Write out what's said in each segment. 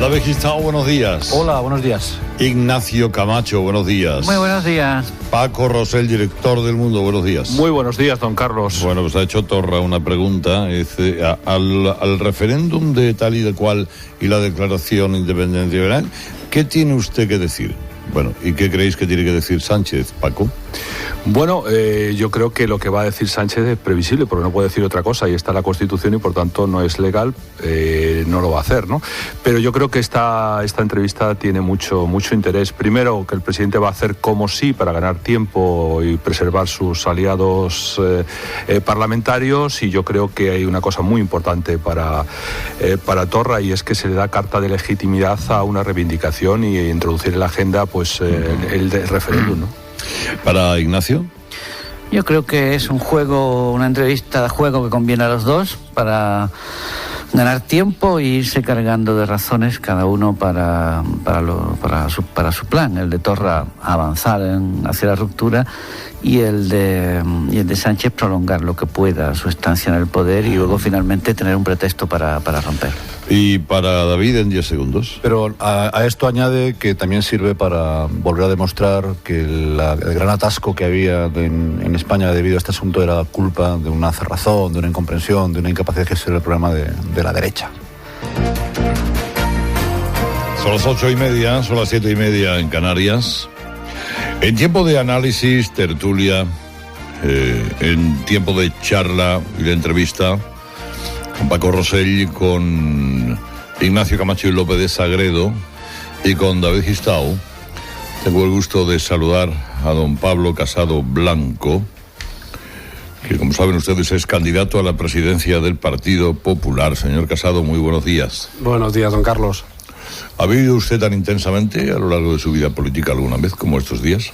David Gistao, buenos días. Hola, buenos días. Ignacio Camacho, buenos días. Muy buenos días. Paco Rosell, director del Mundo, buenos días. Muy buenos días, don Carlos. Bueno, pues ha hecho Torra una pregunta. Al referéndum de tal y de cual y la declaración independencia, ¿qué tiene usted que decir? Bueno, ¿y qué creéis que tiene que decir Sánchez, Paco? Bueno, yo creo que lo que va a decir Sánchez es previsible, porque no puede decir otra cosa, y está la Constitución y por tanto no es legal, no lo va a hacer, ¿no? Pero yo creo que esta entrevista tiene mucho interés. Primero, que el presidente va a hacer como sí para ganar tiempo y preservar sus aliados parlamentarios, y yo creo que hay una cosa muy importante para Torra, y es que se le da carta de legitimidad a una reivindicación y introducir en la agenda pues el referéndum, ¿no? Para Ignacio. Yo creo que es un juego, una entrevista de juego que conviene a los dos para ganar tiempo e irse cargando de razones cada uno para su plan. El de Torra avanzar hacia la ruptura y el de Sánchez prolongar lo que pueda su estancia en el poder y luego finalmente tener un pretexto para romper. Y para David en 10 segundos. Pero a esto añade que también sirve para volver a demostrar que el gran atasco que había en España debido a este asunto era culpa de una cerrazón, de una incomprensión, de una incapacidad de gestionar el problema de la derecha. Son las 8:30, son las 7:30 en Canarias. En tiempo de análisis, tertulia, en tiempo de charla y de entrevista, con Paco Rosell, con Ignacio Camacho y López de Sagredo y con David Gistao, tengo el gusto de saludar a don Pablo Casado Blanco, que como saben ustedes es candidato a la presidencia del Partido Popular. Señor Casado, muy buenos días. Buenos días, don Carlos. ¿Ha vivido usted tan intensamente a lo largo de su vida política alguna vez como estos días?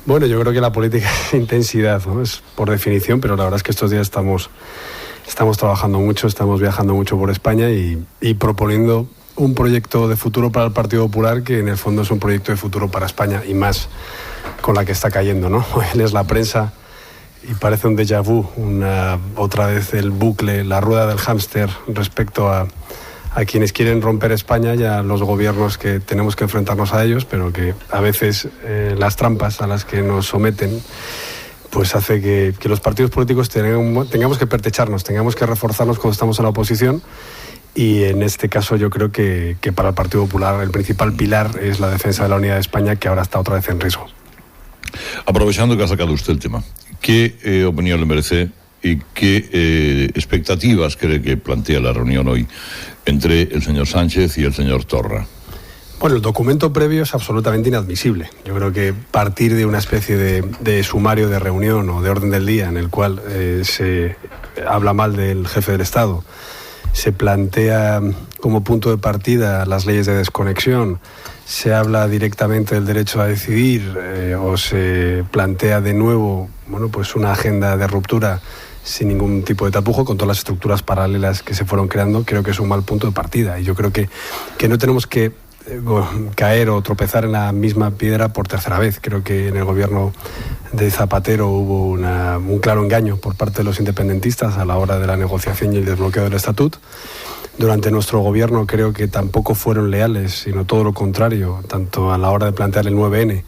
Bueno, yo creo que la política es intensidad, ¿no? Es por definición, pero la verdad es que estos días estamos trabajando mucho, estamos viajando mucho por España y proponiendo un proyecto de futuro para el Partido Popular que en el fondo es un proyecto de futuro para España y más con la que está cayendo, ¿no? Él es la prensa y parece un déjà vu, otra vez el bucle, la rueda del hámster respecto a quienes quieren romper España y a los gobiernos que tenemos que enfrentarnos a ellos, pero que a veces las trampas a las que nos someten pues hace que los partidos políticos tengamos que pertrecharnos, tengamos que reforzarnos cuando estamos en la oposición, y en este caso yo creo que para el Partido Popular el principal pilar es la defensa de la unidad de España, que ahora está otra vez en riesgo. Aprovechando que ha sacado usted el tema, ¿qué opinión le merece y qué expectativas cree que plantea la reunión hoy entre el señor Sánchez y el señor Torra? Bueno, el documento previo es absolutamente inadmisible. Yo creo que partir de una especie de sumario de reunión o de orden del día en el cual se habla mal del jefe del Estado, se plantea como punto de partida las leyes de desconexión, se habla directamente del derecho a decidir o se plantea de nuevo, bueno, pues una agenda de ruptura sin ningún tipo de tapujo, con todas las estructuras paralelas que se fueron creando. Creo que es un mal punto de partida y yo creo que no tenemos que caer o tropezar en la misma piedra por tercera vez. Creo que en el gobierno de Zapatero hubo un claro engaño por parte de los independentistas a la hora de la negociación y el desbloqueo del estatut. Durante nuestro gobierno creo que tampoco fueron leales, sino todo lo contrario, tanto a la hora de plantear el 9N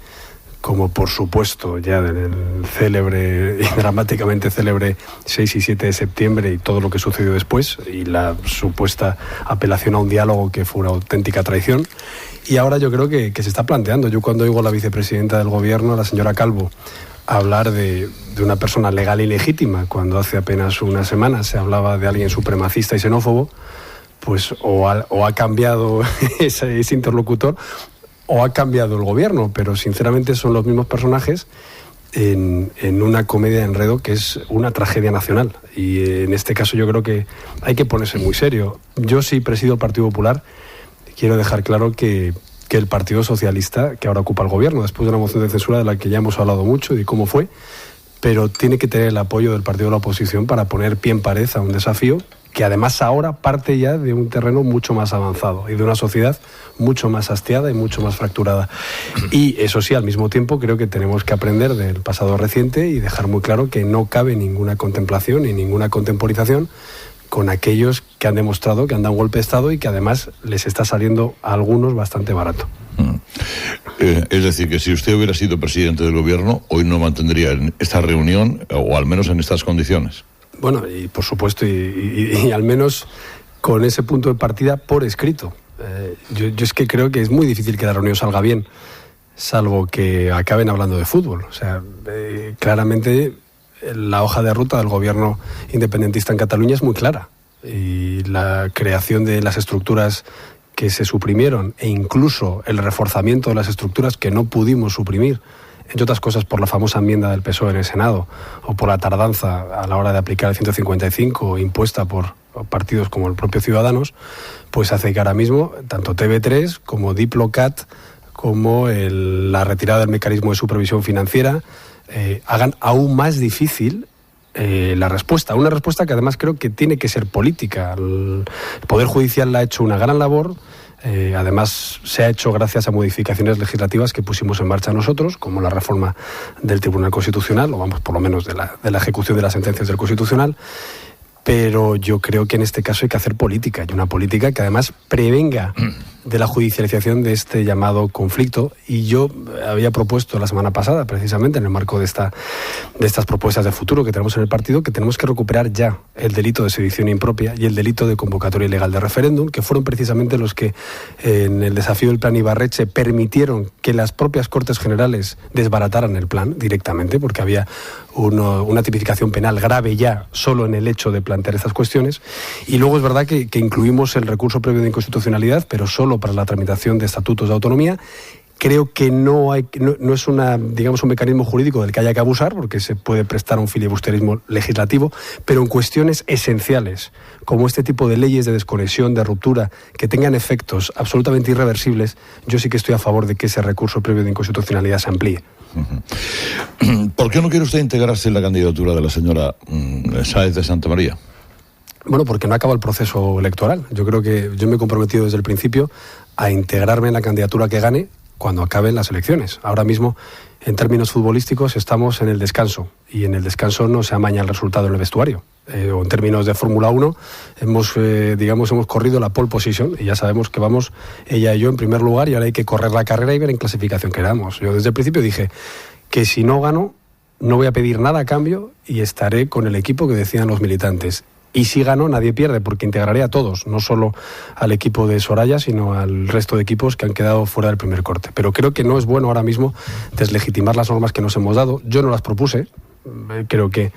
como por supuesto ya del célebre y dramáticamente célebre 6 y 7 de septiembre y todo lo que sucedió después y la supuesta apelación a un diálogo que fue una auténtica traición. Y ahora yo creo que se está planteando. Yo cuando oigo a la vicepresidenta del gobierno, la señora Calvo, hablar de una persona legal y legítima, cuando hace apenas una semana se hablaba de alguien supremacista y xenófobo, pues o ha cambiado ese interlocutor o ha cambiado el gobierno, pero sinceramente son los mismos personajes en una comedia de enredo que es una tragedia nacional. Y en este caso yo creo que hay que ponerse muy serio. Yo sí presido el Partido Popular, quiero dejar claro que el Partido Socialista, que ahora ocupa el gobierno, después de una moción de censura de la que ya hemos hablado mucho y de cómo fue, pero tiene que tener el apoyo del partido de la oposición para poner pie en pared a un desafío que además ahora parte ya de un terreno mucho más avanzado y de una sociedad mucho más hastiada y mucho más fracturada. Y eso sí, al mismo tiempo creo que tenemos que aprender del pasado reciente y dejar muy claro que no cabe ninguna contemplación y ninguna contemporización con aquellos que han demostrado que han dado un golpe de Estado y que además les está saliendo a algunos bastante barato. Es decir, que si usted hubiera sido presidente del gobierno, hoy no mantendría esta reunión, o al menos en estas condiciones. Bueno, y por supuesto, y al menos con ese punto de partida por escrito. Yo es que creo que es muy difícil que la reunión salga bien, salvo que acaben hablando de fútbol. O sea, claramente la hoja de ruta del gobierno independentista en Cataluña es muy clara. Y la creación de las estructuras que se suprimieron e incluso el reforzamiento de las estructuras que no pudimos suprimir, entre otras cosas por la famosa enmienda del PSOE en el Senado o por la tardanza a la hora de aplicar el 155 impuesta por partidos como el propio Ciudadanos, pues hace que ahora mismo tanto TV3 como Diplocat como la retirada del mecanismo de supervisión financiera hagan aún más difícil la respuesta. Una respuesta que además creo que tiene que ser política. El Poder Judicial la ha hecho una gran labor. Además, se ha hecho gracias a modificaciones legislativas que pusimos en marcha nosotros, como la reforma del Tribunal Constitucional, o vamos, por lo menos de la ejecución de las sentencias del Constitucional. Pero yo creo que en este caso hay que hacer política, y una política que además prevenga de la judicialización de este llamado conflicto. Y yo había propuesto la semana pasada, precisamente en el marco de estas propuestas de futuro que tenemos en el partido, que tenemos que recuperar ya el delito de sedición impropia y el delito de convocatoria ilegal de referéndum, que fueron precisamente los que en el desafío del plan Ibarretxe permitieron que las propias Cortes Generales desbarataran el plan directamente, porque había una tipificación penal grave ya solo en el hecho de plantear estas cuestiones. Y luego es verdad que incluimos el recurso previo de inconstitucionalidad, pero solo para la tramitación de estatutos de autonomía. Creo que no es un mecanismo jurídico del que haya que abusar, porque se puede prestar a un filibusterismo legislativo, pero en cuestiones esenciales, como este tipo de leyes de desconexión, de ruptura, que tengan efectos absolutamente irreversibles, yo sí que estoy a favor de que ese recurso previo de inconstitucionalidad se amplíe. ¿Por qué no quiere usted integrarse en la candidatura de la señora Sáez de Santamaría? Bueno, porque no acaba el proceso electoral. Yo creo que yo me he comprometido desde el principio a integrarme en la candidatura que gane cuando acaben las elecciones. Ahora mismo, en términos futbolísticos, estamos en el descanso, y en el descanso no se amaña el resultado en el vestuario. O en términos de Fórmula 1, hemos corrido la pole position, y ya sabemos que vamos ella y yo en primer lugar, y ahora hay que correr la carrera y ver en clasificación quedamos. Yo desde el principio dije que si no gano, no voy a pedir nada a cambio y estaré con el equipo que decidan los militantes. Y si gano, nadie pierde, porque integraré a todos, no solo al equipo de Soraya, sino al resto de equipos que han quedado fuera del primer corte. Pero creo que no es bueno ahora mismo deslegitimar las normas que nos hemos dado. Yo no las propuse. Creo que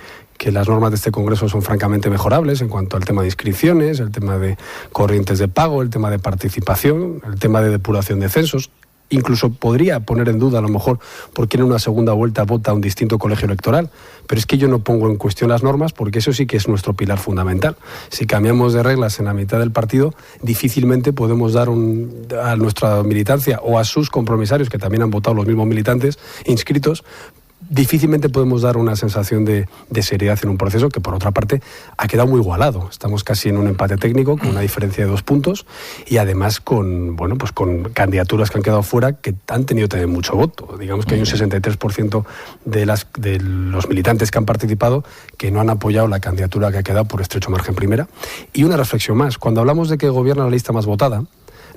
las normas de este Congreso son francamente mejorables en cuanto al tema de inscripciones, el tema de corrientes de pago, el tema de participación, el tema de depuración de censos. Incluso podría poner en duda a lo mejor por qué en una segunda vuelta vota un distinto colegio electoral, pero es que yo no pongo en cuestión las normas, porque eso sí que es nuestro pilar fundamental. Si cambiamos de reglas en la mitad del partido, difícilmente podemos dar a nuestra militancia o a sus compromisarios, que también han votado los mismos militantes inscritos, difícilmente podemos dar una sensación de seriedad en un proceso que, por otra parte, ha quedado muy igualado. Estamos casi en un empate técnico, con una diferencia de 2 puntos, y además con candidaturas que han quedado fuera, que han tenido también mucho voto. Digamos que hay un 63% de los militantes que han participado que no han apoyado la candidatura que ha quedado por estrecho margen primera. Y una reflexión más. Cuando hablamos de que gobierna la lista más votada,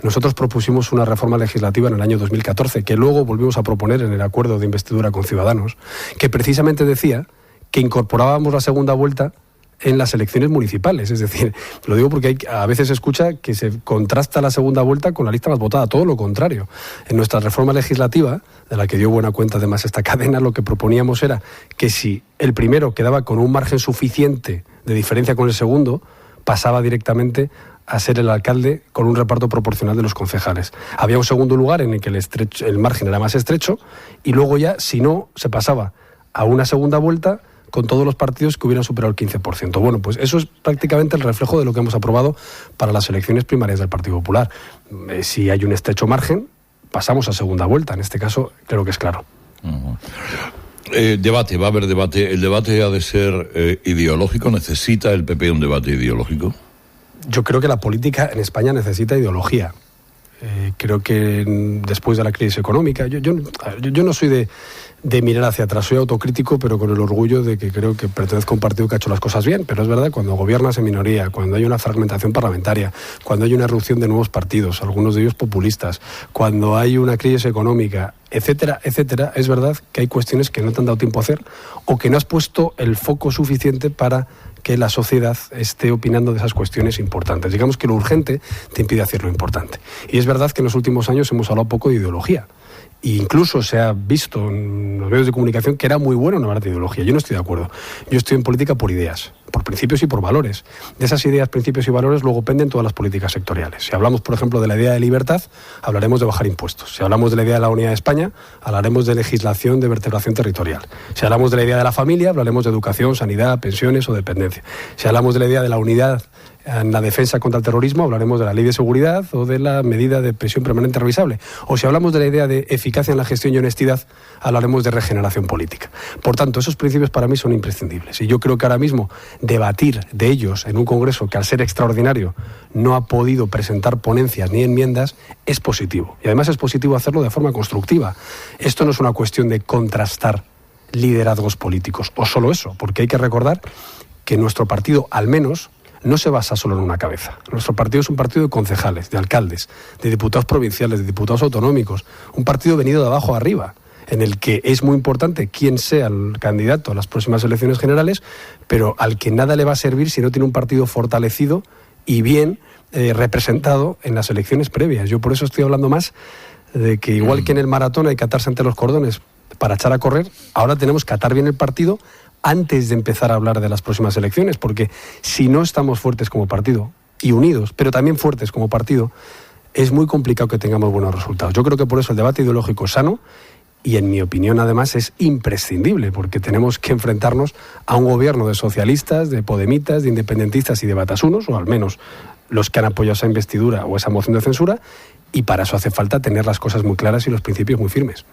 nosotros propusimos una reforma legislativa en el año 2014, que luego volvimos a proponer en el acuerdo de investidura con Ciudadanos, que precisamente decía que incorporábamos la segunda vuelta en las elecciones municipales. Es decir, lo digo porque a veces se escucha que se contrasta la segunda vuelta con la lista más votada. Todo lo contrario. En nuestra reforma legislativa, de la que dio buena cuenta además esta cadena, lo que proponíamos era que si el primero quedaba con un margen suficiente de diferencia con el segundo, pasaba directamente a ser el alcalde con un reparto proporcional de los concejales. Había un segundo lugar en el que el margen era más estrecho, y luego ya, si no, se pasaba a una segunda vuelta con todos los partidos que hubieran superado el 15%. Bueno, pues eso es prácticamente el reflejo de lo que hemos aprobado para las elecciones primarias del Partido Popular. Si hay un estrecho margen, pasamos a segunda vuelta. En este caso, creo que es claro. Debate, va a haber debate. ¿El debate ha de ser ideológico? ¿Necesita el PP un debate ideológico? Yo creo que la política en España necesita ideología. Creo que después de la crisis económica, yo no soy de mirar hacia atrás, soy autocrítico, pero con el orgullo de que creo que pertenezco a un partido que ha hecho las cosas bien. Pero es verdad, cuando gobiernas en minoría, cuando hay una fragmentación parlamentaria, cuando hay una irrupción de nuevos partidos, algunos de ellos populistas, cuando hay una crisis económica, etcétera, etcétera, es verdad que hay cuestiones que no te han dado tiempo a hacer o que no has puesto el foco suficiente para que la sociedad esté opinando de esas cuestiones importantes. Digamos que lo urgente te impide hacer lo importante. Y es verdad que en los últimos años hemos hablado poco de ideología. E incluso se ha visto en los medios de comunicación que era muy bueno no hablar de ideología. Yo no estoy de acuerdo. Yo estoy en política por ideas, por principios y por valores. De esas ideas, principios y valores luego penden todas las políticas sectoriales. Si hablamos, por ejemplo, de la idea de libertad, hablaremos de bajar impuestos. Si hablamos de la idea de la unidad de España, hablaremos de legislación de vertebración territorial. Si hablamos de la idea de la familia, hablaremos de educación, sanidad, pensiones o dependencia. Si hablamos de la idea de la unidad en la defensa contra el terrorismo, hablaremos de la ley de seguridad o de la medida de prisión permanente revisable. O si hablamos de la idea de eficacia en la gestión y honestidad, hablaremos de regeneración política. Por tanto, esos principios para mí son imprescindibles. Y yo creo que ahora mismo debatir de ellos en un Congreso que, al ser extraordinario, no ha podido presentar ponencias ni enmiendas, es positivo. Y además es positivo hacerlo de forma constructiva. Esto no es una cuestión de contrastar liderazgos políticos, o solo eso, porque hay que recordar que nuestro partido, al menos, no se basa solo en una cabeza. Nuestro partido es un partido de concejales, de alcaldes, de diputados provinciales, de diputados autonómicos, un partido venido de abajo a arriba, en el que es muy importante quién sea el candidato a las próximas elecciones generales, pero al que nada le va a servir si no tiene un partido fortalecido y bien representado en las elecciones previas. Yo por eso estoy hablando más de que, igual que en el maratón hay que atarse ante los cordones para echar a correr, ahora tenemos que atar bien el partido antes de empezar a hablar de las próximas elecciones, porque si no estamos fuertes como partido y unidos, pero también fuertes como partido, es muy complicado que tengamos buenos resultados. Yo creo que por eso el debate ideológico es sano y, en mi opinión, además es imprescindible, porque tenemos que enfrentarnos a un gobierno de socialistas, de podemitas, de independentistas y de batasunos, o al menos los que han apoyado esa investidura o esa moción de censura, y para eso hace falta tener las cosas muy claras y los principios muy firmes.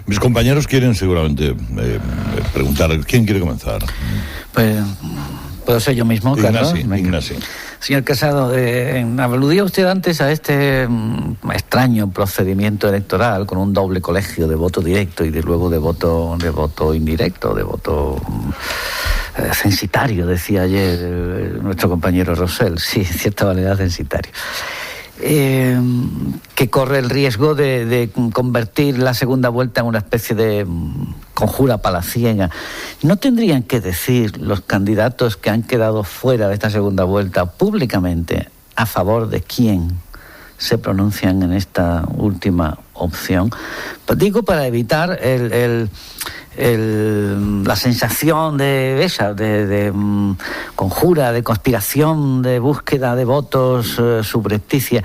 Mis compañeros quieren seguramente preguntar. ¿Quién quiere comenzar? Pues puedo ser yo mismo, Ignasi. Señor Casado, aludía usted antes a este extraño procedimiento electoral con un doble colegio de voto directo y luego de voto indirecto, de voto censitario, decía ayer nuestro compañero Rosell. Sí, cierta validad censitario. Que corre el riesgo de convertir la segunda vuelta en una especie de conjura palaciega. ¿No tendrían que decir los candidatos que han quedado fuera de esta segunda vuelta públicamente a favor de quién se pronuncian en esta última opción? Pues digo, para evitar la sensación de conjura, de conspiración, de búsqueda de votos subrepticia.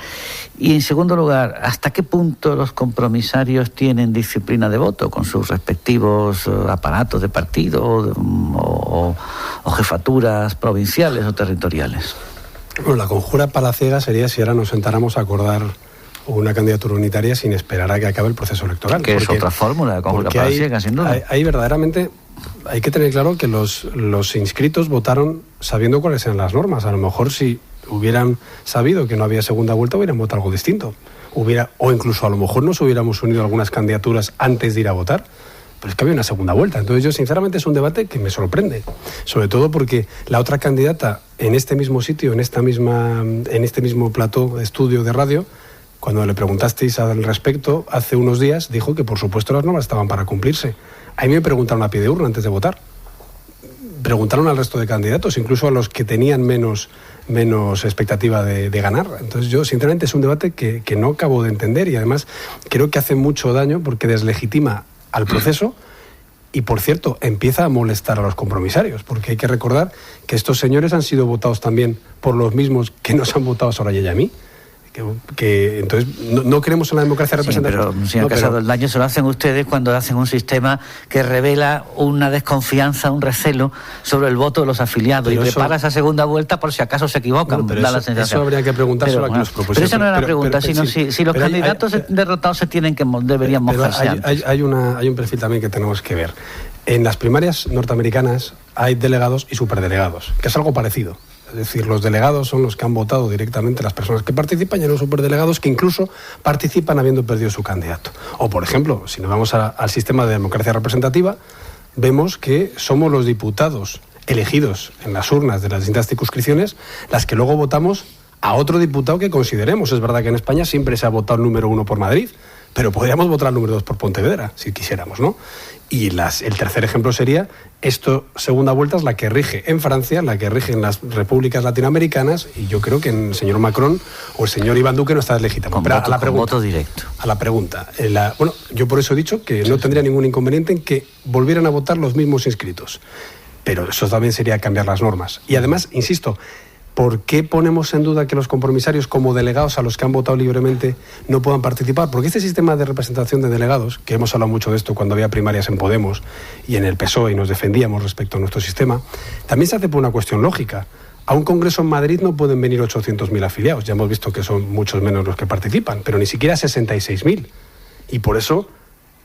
Y en segundo lugar, ¿hasta qué punto los compromisarios tienen disciplina de voto con sus respectivos aparatos de partido o jefaturas provinciales o territoriales? Bueno, la conjura palaciega sería si ahora nos sentáramos a acordar una candidatura unitaria sin esperar a que acabe el proceso electoral. Que es otra fórmula de conjura palaciega, sin duda. Ahí verdaderamente hay que tener claro que los inscritos votaron sabiendo cuáles eran las normas. A lo mejor, si hubieran sabido que no había segunda vuelta, hubieran votado algo distinto. O incluso a lo mejor nos hubiéramos unido a algunas candidaturas antes de ir a votar. Pero es que había una segunda vuelta. Entonces yo, sinceramente, es un debate que me sorprende. Sobre todo porque la otra candidata en este mismo sitio, en este mismo plató de estudio de radio, cuando le preguntasteis al respecto hace unos días, dijo que por supuesto las normas estaban para cumplirse. A mí me preguntaron a pie de urna antes de votar. Preguntaron al resto de candidatos, incluso a los que tenían menos expectativa de ganar. Entonces yo, sinceramente, es un debate que no acabo de entender, y además creo que hace mucho daño porque deslegitima al proceso y, por cierto, empieza a molestar a los compromisarios, porque hay que recordar que estos señores han sido votados también por los mismos que nos han votado a Soraya y a mí. Que entonces no creemos en la democracia representativa. Pero, señor Casado, el daño se lo hacen ustedes cuando hacen un sistema que revela una desconfianza, un recelo sobre el voto de los afiliados, pero y prepara esa segunda vuelta por si acaso se equivocan. Da la sensación. Eso habría que preguntárselo a los propuestos. Pero esa no era la pregunta, sino si los candidatos derrotados deberían mojarse antes. Hay un perfil también que tenemos que ver. En las primarias norteamericanas hay delegados y superdelegados, que es algo parecido. Es decir, los delegados son los que han votado directamente las personas que participan, y hay unos superdelegados que incluso participan habiendo perdido su candidato. O, por ejemplo, si nos vamos al sistema de democracia representativa, vemos que somos los diputados elegidos en las urnas de las distintas circunscripciones las que luego votamos a otro diputado que consideremos. Es verdad que en España siempre se ha votado el número 1 por Madrid, pero podríamos votar el número 2 por Pontevedra, si quisiéramos, ¿no? Y el tercer ejemplo sería, segunda vuelta es la que rige en Francia, la que rige en las repúblicas latinoamericanas, y yo creo que el señor Macron o el señor Iván Duque no está legítimo. Con voto directo. A la pregunta. Bueno, yo por eso he dicho que no tendría ningún inconveniente en que volvieran a votar los mismos inscritos. Pero eso también sería cambiar las normas. Y además, insisto, ¿por qué ponemos en duda que los compromisarios como delegados a los que han votado libremente no puedan participar? Porque este sistema de representación de delegados, que hemos hablado mucho de esto cuando había primarias en Podemos y en el PSOE y nos defendíamos respecto a nuestro sistema, también se hace por una cuestión lógica. A un congreso en Madrid no pueden venir 800.000 afiliados. Ya hemos visto que son muchos menos los que participan, pero ni siquiera 66.000. Y por eso,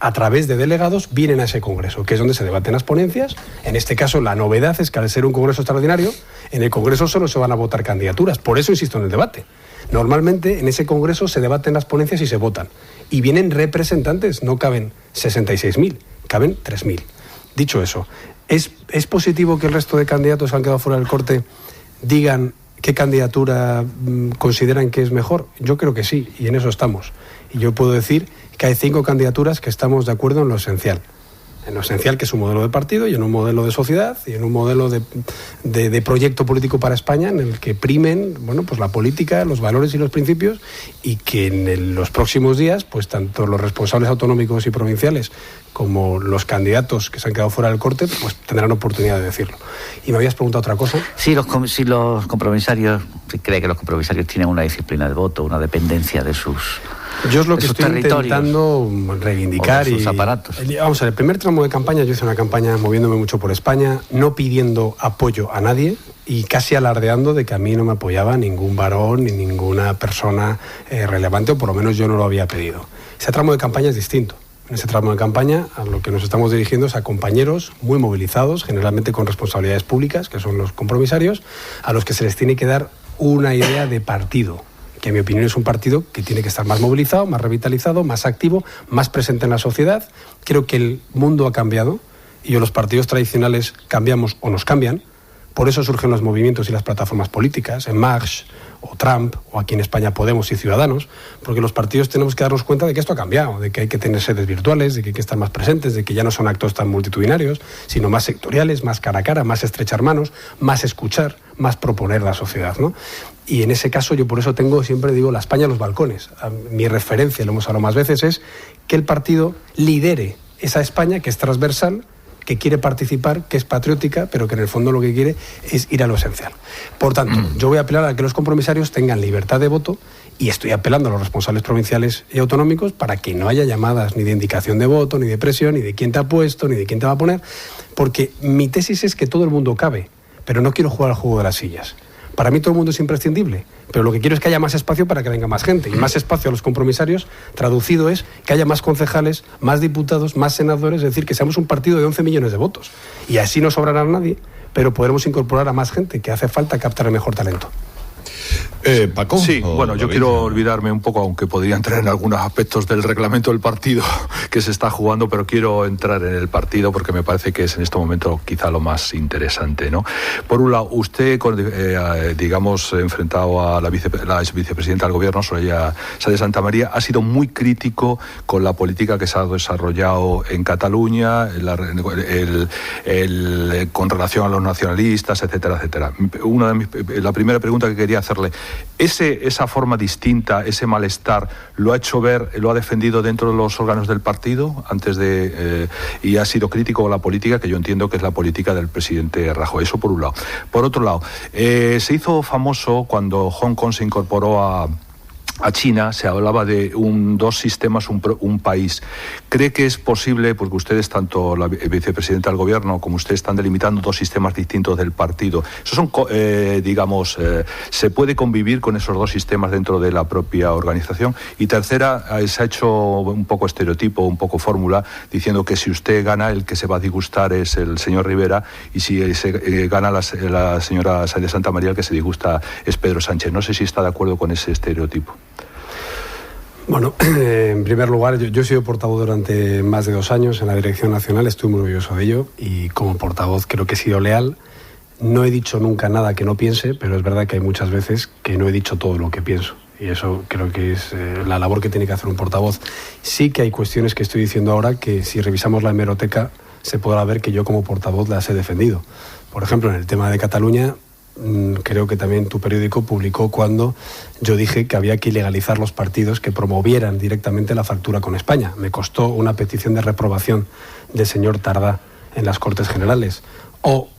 a través de delegados, vienen a ese congreso, que es donde se debaten las ponencias. En este caso, la novedad es que al ser un congreso extraordinario, en el congreso solo se van a votar candidaturas. Por eso insisto en el debate. Normalmente en ese congreso se debaten las ponencias y se votan. Y vienen representantes, no caben 66.000, caben 3.000. Dicho eso, ¿es positivo que el resto de candidatos que han quedado fuera del corte digan qué candidatura consideran que es mejor? Yo creo que sí, y en eso estamos. Y yo puedo decir que hay 5 candidaturas que estamos de acuerdo en lo esencial. En lo esencial, que es un modelo de partido y en un modelo de sociedad y en un modelo de proyecto político para España en el que primen, bueno, pues la política, los valores y los principios, y que en los próximos días, pues tanto los responsables autonómicos y provinciales como los candidatos que se han quedado fuera del corte, pues tendrán oportunidad de decirlo. Y me habías preguntado otra cosa. Si los compromisarios, si cree que los compromisarios tienen una disciplina de voto, una dependencia de sus... Yo es lo que estoy intentando reivindicar. Sus aparatos. Vamos a ver, el primer tramo de campaña, yo hice una campaña moviéndome mucho por España, no pidiendo apoyo a nadie y casi alardeando de que a mí no me apoyaba ningún varón ni ninguna persona relevante, o por lo menos yo no lo había pedido. Ese tramo de campaña es distinto. En ese tramo de campaña a lo que nos estamos dirigiendo es a compañeros muy movilizados, generalmente con responsabilidades públicas, que son los compromisarios, a los que se les tiene que dar una idea de partido, que en mi opinión es un partido que tiene que estar más movilizado, más revitalizado, más activo, más presente en la sociedad. Creo que el mundo ha cambiado y los partidos tradicionales cambiamos o nos cambian. Por eso surgen los movimientos y las plataformas políticas, en Marx o Trump, o aquí en España Podemos y Ciudadanos, porque los partidos tenemos que darnos cuenta de que esto ha cambiado, de que hay que tener sedes virtuales, de que hay que estar más presentes, de que ya no son actos tan multitudinarios, sino más sectoriales, más cara a cara, más estrechar manos, más escuchar, más proponer la sociedad, ¿no? Y en ese caso yo por eso siempre digo, la España a los balcones. Mi referencia, lo hemos hablado más veces, es que el partido lidere esa España que es transversal, que quiere participar, que es patriótica, pero que en el fondo lo que quiere es ir a lo esencial. Por tanto, yo voy a apelar a que los compromisarios tengan libertad de voto, y estoy apelando a los responsables provinciales y autonómicos para que no haya llamadas ni de indicación de voto, ni de presión, ni de quién te ha puesto, ni de quién te va a poner, porque mi tesis es que todo el mundo cabe, pero no quiero jugar al juego de las sillas. Para mí todo el mundo es imprescindible, pero lo que quiero es que haya más espacio para que venga más gente. Y más espacio a los compromisarios, traducido es que haya más concejales, más diputados, más senadores, es decir, que seamos un partido de 11 millones de votos. Y así no sobrará nadie, pero podremos incorporar a más gente, que hace falta captar el mejor talento. Paco. Sí, bueno, yo quiero olvidarme un poco, aunque podría entrar en algunos aspectos del reglamento del partido que se está jugando, pero quiero entrar en el partido porque me parece que es en este momento quizá lo más interesante, ¿no? Por un lado, usted, digamos, enfrentado a la ex vicepresidenta del gobierno, Soraya Sáenz de Santamaría, ha sido muy crítico con la política que se ha desarrollado en Cataluña, con relación a los nacionalistas, etcétera, etcétera. La primera pregunta que quería hacerle, esa forma distinta, ese malestar, ¿lo ha hecho ver, lo ha defendido dentro de los órganos del partido y ha sido crítico con la política, que yo entiendo que es la política del presidente Rajoy? Eso por un lado. Por otro lado, se hizo famoso cuando Hong Kong se incorporó a a China, se hablaba de dos sistemas, un país. ¿Cree que es posible, porque ustedes, tanto la vicepresidenta del gobierno como ustedes, están delimitando dos sistemas distintos del partido? Eso son, ¿se puede convivir con esos dos sistemas dentro de la propia organización? Y tercera, se ha hecho un poco estereotipo, un poco fórmula, diciendo que si usted gana, el que se va a disgustar es el señor Rivera, y si gana la señora Sáenz de Santamaría, el que se disgusta es Pedro Sánchez. No sé si está de acuerdo con ese estereotipo. Bueno, en primer lugar, yo he sido portavoz durante más de 2 años en la Dirección Nacional, estoy muy orgulloso de ello, y como portavoz creo que he sido leal. No he dicho nunca nada que no piense, pero es verdad que hay muchas veces que no he dicho todo lo que pienso, y eso creo que es la labor que tiene que hacer un portavoz. Sí que hay cuestiones que estoy diciendo ahora que, si revisamos la hemeroteca, se podrá ver que yo como portavoz las he defendido. Por ejemplo, en el tema de Cataluña, creo que también tu periódico publicó cuando yo dije que había que ilegalizar los partidos que promovieran directamente la fractura con España. Me costó una petición de reprobación del señor Tardá en las Cortes Generales. O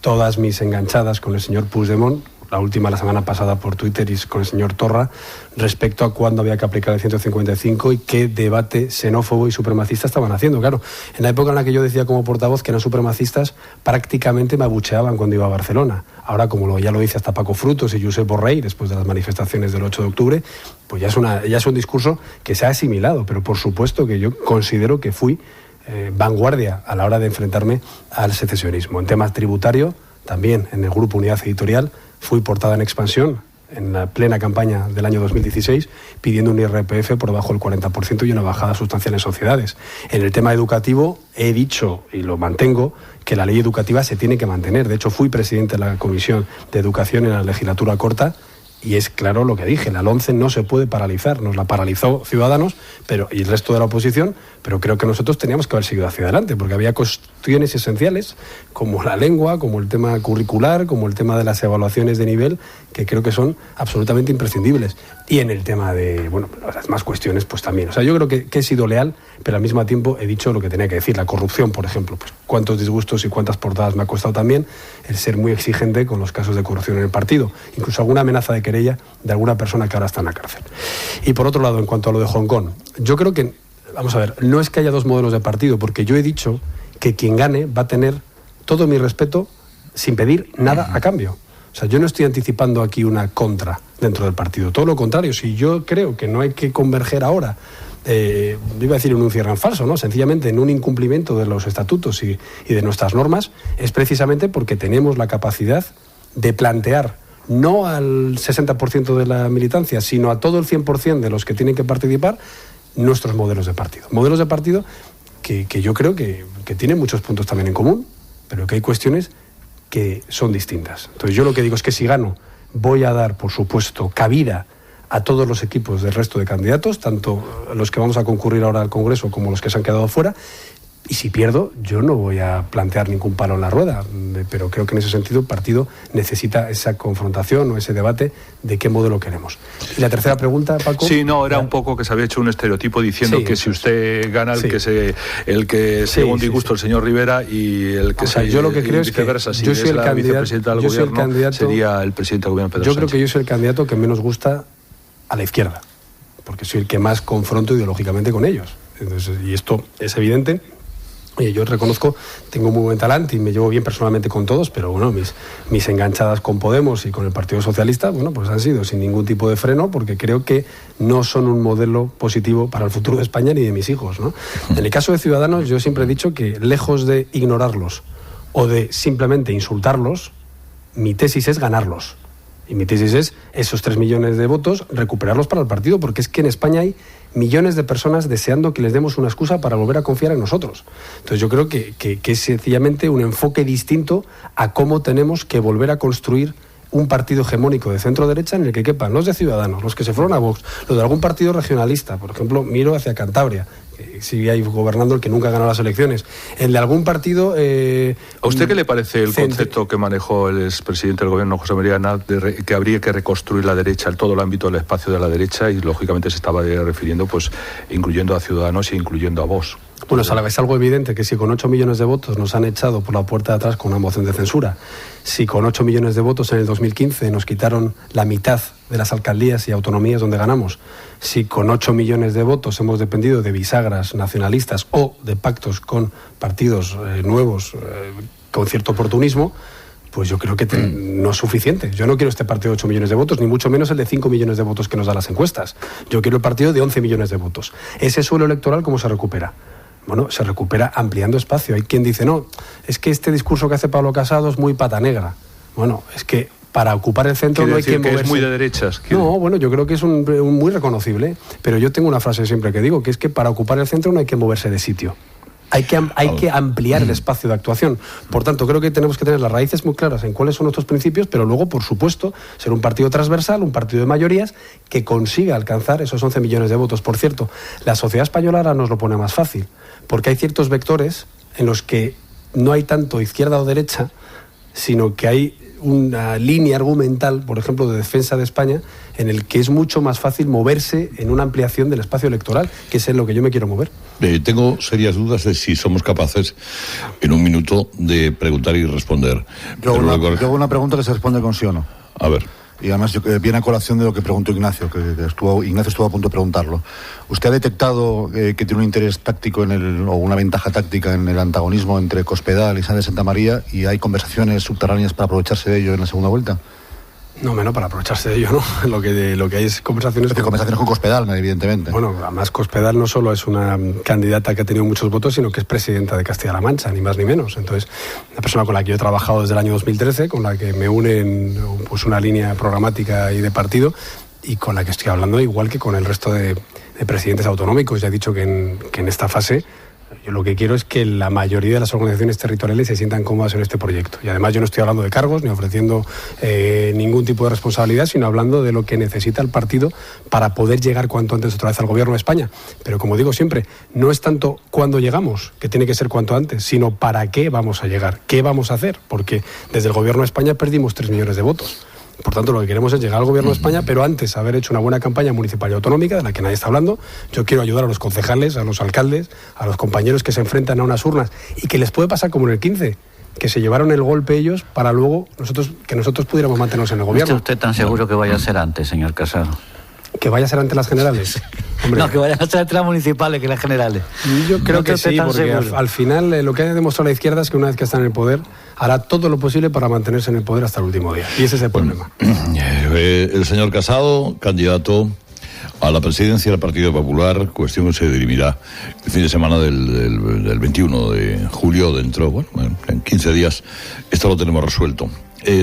todas mis enganchadas con el señor Puigdemont, la última la semana pasada por Twitter, y con el señor Torra, respecto a cuándo había que aplicar el 155 y qué debate xenófobo y supremacista estaban haciendo. Claro, en la época en la que yo decía como portavoz que eran supremacistas, prácticamente me abucheaban cuando iba a Barcelona. Ahora, como ya lo dice hasta Paco Frutos y Josep Borrell, después de las manifestaciones del 8 de octubre, pues ya es un discurso que se ha asimilado, pero por supuesto que yo considero que fui vanguardia a la hora de enfrentarme al secesionismo. En temas tributario, también en el Grupo Unidad Editorial, fui portada en Expansión en la plena campaña del año 2016, pidiendo un IRPF por debajo del 40% y una bajada sustancial en sociedades. En el tema educativo he dicho, y lo mantengo, que la ley educativa se tiene que mantener. De hecho, fui presidente de la Comisión de Educación en la legislatura corta, y es claro lo que dije: la LOMCE no se puede paralizar. Nos la paralizó Ciudadanos y el resto de la oposición, pero creo que nosotros teníamos que haber seguido hacia adelante, porque había cuestiones esenciales como la lengua, como el tema curricular, como el tema de las evaluaciones de nivel, que creo que son absolutamente imprescindibles. Y en el tema de, las demás cuestiones, pues también. O sea, yo creo que he sido leal, pero al mismo tiempo he dicho lo que tenía que decir. La corrupción, por ejemplo, pues cuántos disgustos y cuántas portadas me ha costado también el ser muy exigente con los casos de corrupción en el partido. Incluso alguna amenaza de querella de alguna persona que ahora está en la cárcel. Y por otro lado, en cuanto a lo de Hong Kong, yo creo que, vamos a ver, no es que haya dos modelos de partido, porque yo he dicho que quien gane va a tener todo mi respeto sin pedir nada a cambio. O sea, yo no estoy anticipando aquí una contra dentro del partido. Todo lo contrario, si yo creo que no hay que converger ahora, iba a decir en un cierre en falso, ¿no? Sencillamente en un incumplimiento de los estatutos y de nuestras normas, es precisamente porque tenemos la capacidad de plantear, no al 60% de la militancia, sino a todo el 100% de los que tienen que participar, nuestros modelos de partido. Modelos de partido que yo creo que tienen muchos puntos también en común, pero que hay cuestiones que son distintas. Entonces yo lo que digo es que si gano, voy a dar, por supuesto, cabida a todos los equipos del resto de candidatos, tanto los que vamos a concurrir ahora al Congreso como los que se han quedado fuera. Y si pierdo, yo no voy a plantear ningún palo en la rueda, pero creo que en ese sentido el partido necesita esa confrontación o ese debate de qué modelo queremos. Y la tercera pregunta, Paco. Sí, no, era un poco que se había hecho un estereotipo diciendo que si usted gana, el que sea un disgusto el señor Rivera, y el que sea, yo lo que creo es que yo soy el vicepresidenta del gobierno, sería el presidente del gobierno, Pedro Sánchez. Yo creo que yo soy el candidato que menos gusta a la izquierda, porque soy el que más confronto ideológicamente con ellos. Entonces, y esto es evidente. Yo reconozco, tengo muy buen talante y me llevo bien personalmente con todos, pero bueno, mis enganchadas con Podemos y con el Partido Socialista, pues han sido sin ningún tipo de freno, porque creo que no son un modelo positivo para el futuro de España ni de mis hijos, ¿no? En el caso de Ciudadanos, yo siempre he dicho que, lejos de ignorarlos o de simplemente insultarlos, mi tesis es ganarlos. Y mi tesis es esos 3 millones de votos, recuperarlos para el partido, porque es que en España hay millones de personas deseando que les demos una excusa para volver a confiar en nosotros. Entonces yo creo que es sencillamente un enfoque distinto a cómo tenemos que volver a construir un partido hegemónico de centro-derecha en el que quepan los de Ciudadanos, los que se fueron a Vox, los de algún partido regionalista. Por ejemplo, miro hacia Cantabria, que sigue ahí gobernando el que nunca ganó las elecciones. El de algún partido... ¿A usted qué le parece el concepto que manejó el expresidente del gobierno, José María Aznar, que habría que reconstruir la derecha, todo el ámbito del espacio de la derecha, y lógicamente se estaba refiriendo, pues, incluyendo a Ciudadanos e incluyendo a Vox? Bueno, es algo evidente que si con 8 millones de votos nos han echado por la puerta de atrás con una moción de censura, si con 8 millones de votos en el 2015 nos quitaron la mitad de las alcaldías y autonomías donde ganamos, si con 8 millones de votos hemos dependido de bisagras nacionalistas o de pactos con partidos nuevos con cierto oportunismo, pues yo creo que no es suficiente. Yo no quiero este partido de 8 millones de votos, ni mucho menos el de 5 millones de votos que nos dan las encuestas. Yo quiero el partido de 11 millones de votos. Ese suelo electoral, ¿cómo se recupera? Bueno, se recupera ampliando espacio. Hay quien dice, no, es que este discurso que hace Pablo Casado es muy pata negra. Bueno, es que para ocupar el centro no hay que moverse. Que es muy de derechas. No, bueno, yo creo que es un muy reconocible. Pero yo tengo una frase siempre que digo, que es que para ocupar el centro no hay que moverse de sitio. Hay que ampliar el espacio de actuación. Por tanto, creo que tenemos que tener las raíces muy claras en cuáles son nuestros principios, pero luego, por supuesto, ser un partido transversal, un partido de mayorías que consiga alcanzar esos 11 millones de votos. Por cierto, la sociedad española ahora nos lo pone más fácil, porque hay ciertos vectores en los que no hay tanto izquierda o derecha, sino que hay una línea argumental, por ejemplo, de defensa de España, en el que es mucho más fácil moverse en una ampliación del espacio electoral, que es en lo que yo me quiero mover. Tengo serias dudas de si somos capaces, en un minuto, de preguntar y responder. Yo hago una pregunta que se responde con sí o no. A ver. Y además viene a colación de lo que preguntó Ignacio, que Ignacio estuvo a punto de preguntarlo. ¿Usted ha detectado que tiene un interés táctico o una ventaja táctica en el antagonismo entre Cospedal y Sánchez de Santa María, y hay conversaciones subterráneas para aprovecharse de ello en la segunda vuelta? No, menos para aprovecharse de ello, ¿no? Lo que hay es conversaciones con Cospedal, evidentemente. Bueno, además Cospedal no solo es una candidata que ha tenido muchos votos, sino que es presidenta de Castilla-La Mancha, ni más ni menos. Entonces, una persona con la que yo he trabajado desde el año 2013, con la que me une en pues, una línea programática y de partido, y con la que estoy hablando igual que con el resto de presidentes autonómicos. Ya he dicho que en esta fase yo lo que quiero es que la mayoría de las organizaciones territoriales se sientan cómodas en este proyecto. Y además yo no estoy hablando de cargos ni ofreciendo ningún tipo de responsabilidad, sino hablando de lo que necesita el partido para poder llegar cuanto antes otra vez al gobierno de España. Pero como digo siempre, no es tanto cuándo llegamos, que tiene que ser cuanto antes, sino para qué vamos a llegar, qué vamos a hacer, porque desde el gobierno de España perdimos 3 millones de votos. Por tanto, lo que queremos es llegar al gobierno de España, pero antes haber hecho una buena campaña municipal y autonómica, de la que nadie está hablando. Yo quiero ayudar a los concejales, a los alcaldes, a los compañeros que se enfrentan a unas urnas y que les puede pasar como en el 15, que se llevaron el golpe ellos para luego que nosotros pudiéramos mantenernos en el gobierno. ¿Está usted tan seguro que vaya a ser antes, señor Casado? ¿Que vaya a ser ante las generales? Hombre. No, que vayan a ser ante las municipales que las generales. Yo creo que sí, porque al final lo que ha demostrado la izquierda es que una vez que está en el poder, hará todo lo posible para mantenerse en el poder hasta el último día. Y ese es el problema. El señor Casado, candidato a la presidencia del Partido Popular, cuestión que se dirimirá el fin de semana del 21 de julio, dentro, en 15 días, esto lo tenemos resuelto.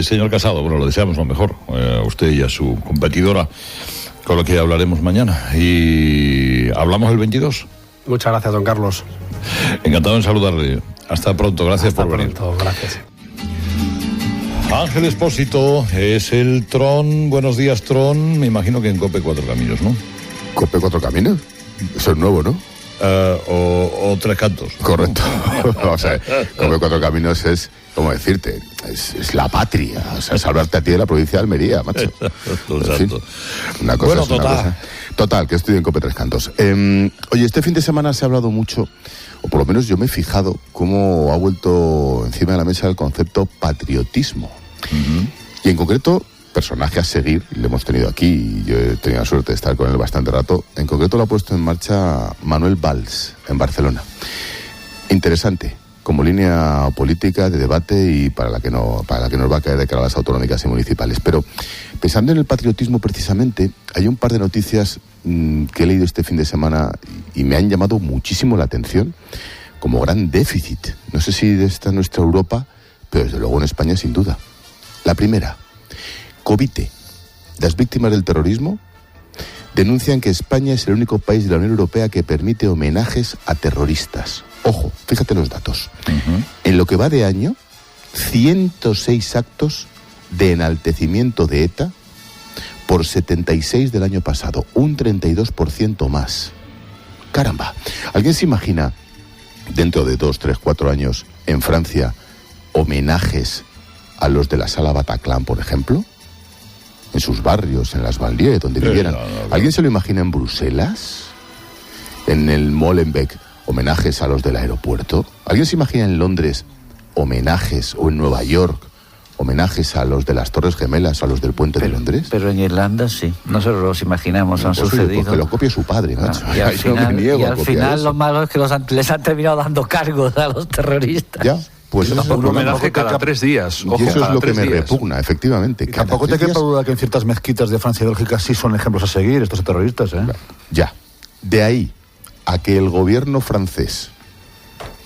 Señor Casado, bueno, le deseamos lo mejor a usted y a su competidora, con lo que hablaremos mañana. Y hablamos el 22. Muchas gracias, don Carlos. Encantado en saludarle. Hasta pronto, gracias por venir. Hasta pronto, gracias. Ángel Expósito es el Tron. Buenos días, Tron. Me imagino que en COPE Cuatro Caminos, ¿no? ¿COPE Cuatro Caminos? Eso es nuevo, ¿no? O Tres Cantos. Correcto. O sea, COPE Cuatro Caminos es, ¿cómo decirte? Es la patria. O sea, salvarte a ti de la provincia de Almería, macho. Exacto. En fin, una cosa bueno, es una cosa. Total, que estoy en COPE Tres Cantos. Oye, este fin de semana se ha hablado mucho, o por lo menos yo me he fijado, cómo ha vuelto encima de la mesa el concepto patriotismo. Uh-huh. Y en concreto, personaje a seguir, y lo hemos tenido aquí, y yo he tenido la suerte de estar con él bastante rato. En concreto lo ha puesto en marcha Manuel Valls, en Barcelona. Interesante, como línea política de debate y para la que nos va a caer de cara a las autonómicas y municipales. Pero pensando en el patriotismo precisamente, hay un par de noticias que he leído este fin de semana y me han llamado muchísimo la atención como gran déficit. No sé si de esta nuestra Europa, pero desde luego en España sin duda. La primera, Covite, las víctimas del terrorismo, denuncian que España es el único país de la Unión Europea que permite homenajes a terroristas. Ojo, fíjate los datos. Uh-huh. En lo que va de año, 106 actos de enaltecimiento de ETA por 76 del año pasado, un 32% más. Caramba, ¿alguien se imagina dentro de 2, 3, 4 años en Francia homenajes a los de la Sala Bataclan, por ejemplo? En sus barrios, en las banlieues, donde vivieran. ¿Alguien se lo imagina en Bruselas? ¿En el Molenbeek homenajes a los del aeropuerto. ¿Alguien se imagina en Londres homenajes, o en Nueva York homenajes a los de las Torres Gemelas, a los del puente de Londres? Pero en Irlanda sí, nosotros los imaginamos, han sucedido. Porque lo copia su padre, macho. Y al final lo malo es que les han terminado dando cargos a los terroristas. Ya, pues un homenaje cada 3 días. Ojo, y eso es lo que me repugna, efectivamente. Tampoco te quepa duda que en ciertas mezquitas de Francia y Bélgica sí son ejemplos a seguir estos terroristas, ¿eh? Ya. De ahí a que el gobierno francés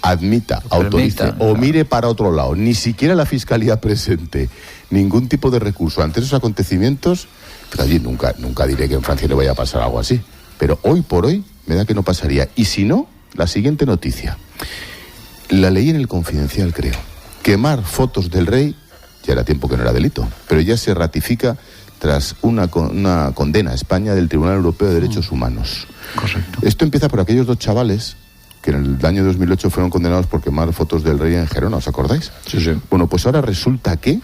admita, autorice o mire para otro lado, ni siquiera la Fiscalía presente ningún tipo de recurso ante esos acontecimientos, pues allí nunca diré que en Francia le vaya a pasar algo así. Pero hoy por hoy me da que no pasaría. Y si no, la siguiente noticia. La leí en el Confidencial, creo. Quemar fotos del rey, ya era tiempo que no era delito, pero ya se ratifica tras una condena a España del Tribunal Europeo de Derechos Humanos. Correcto. Esto empieza por aquellos 2 chavales que en el año 2008 fueron condenados por quemar fotos del rey en Gerona, ¿os acordáis? Sí, sí. Bueno, pues ahora resulta que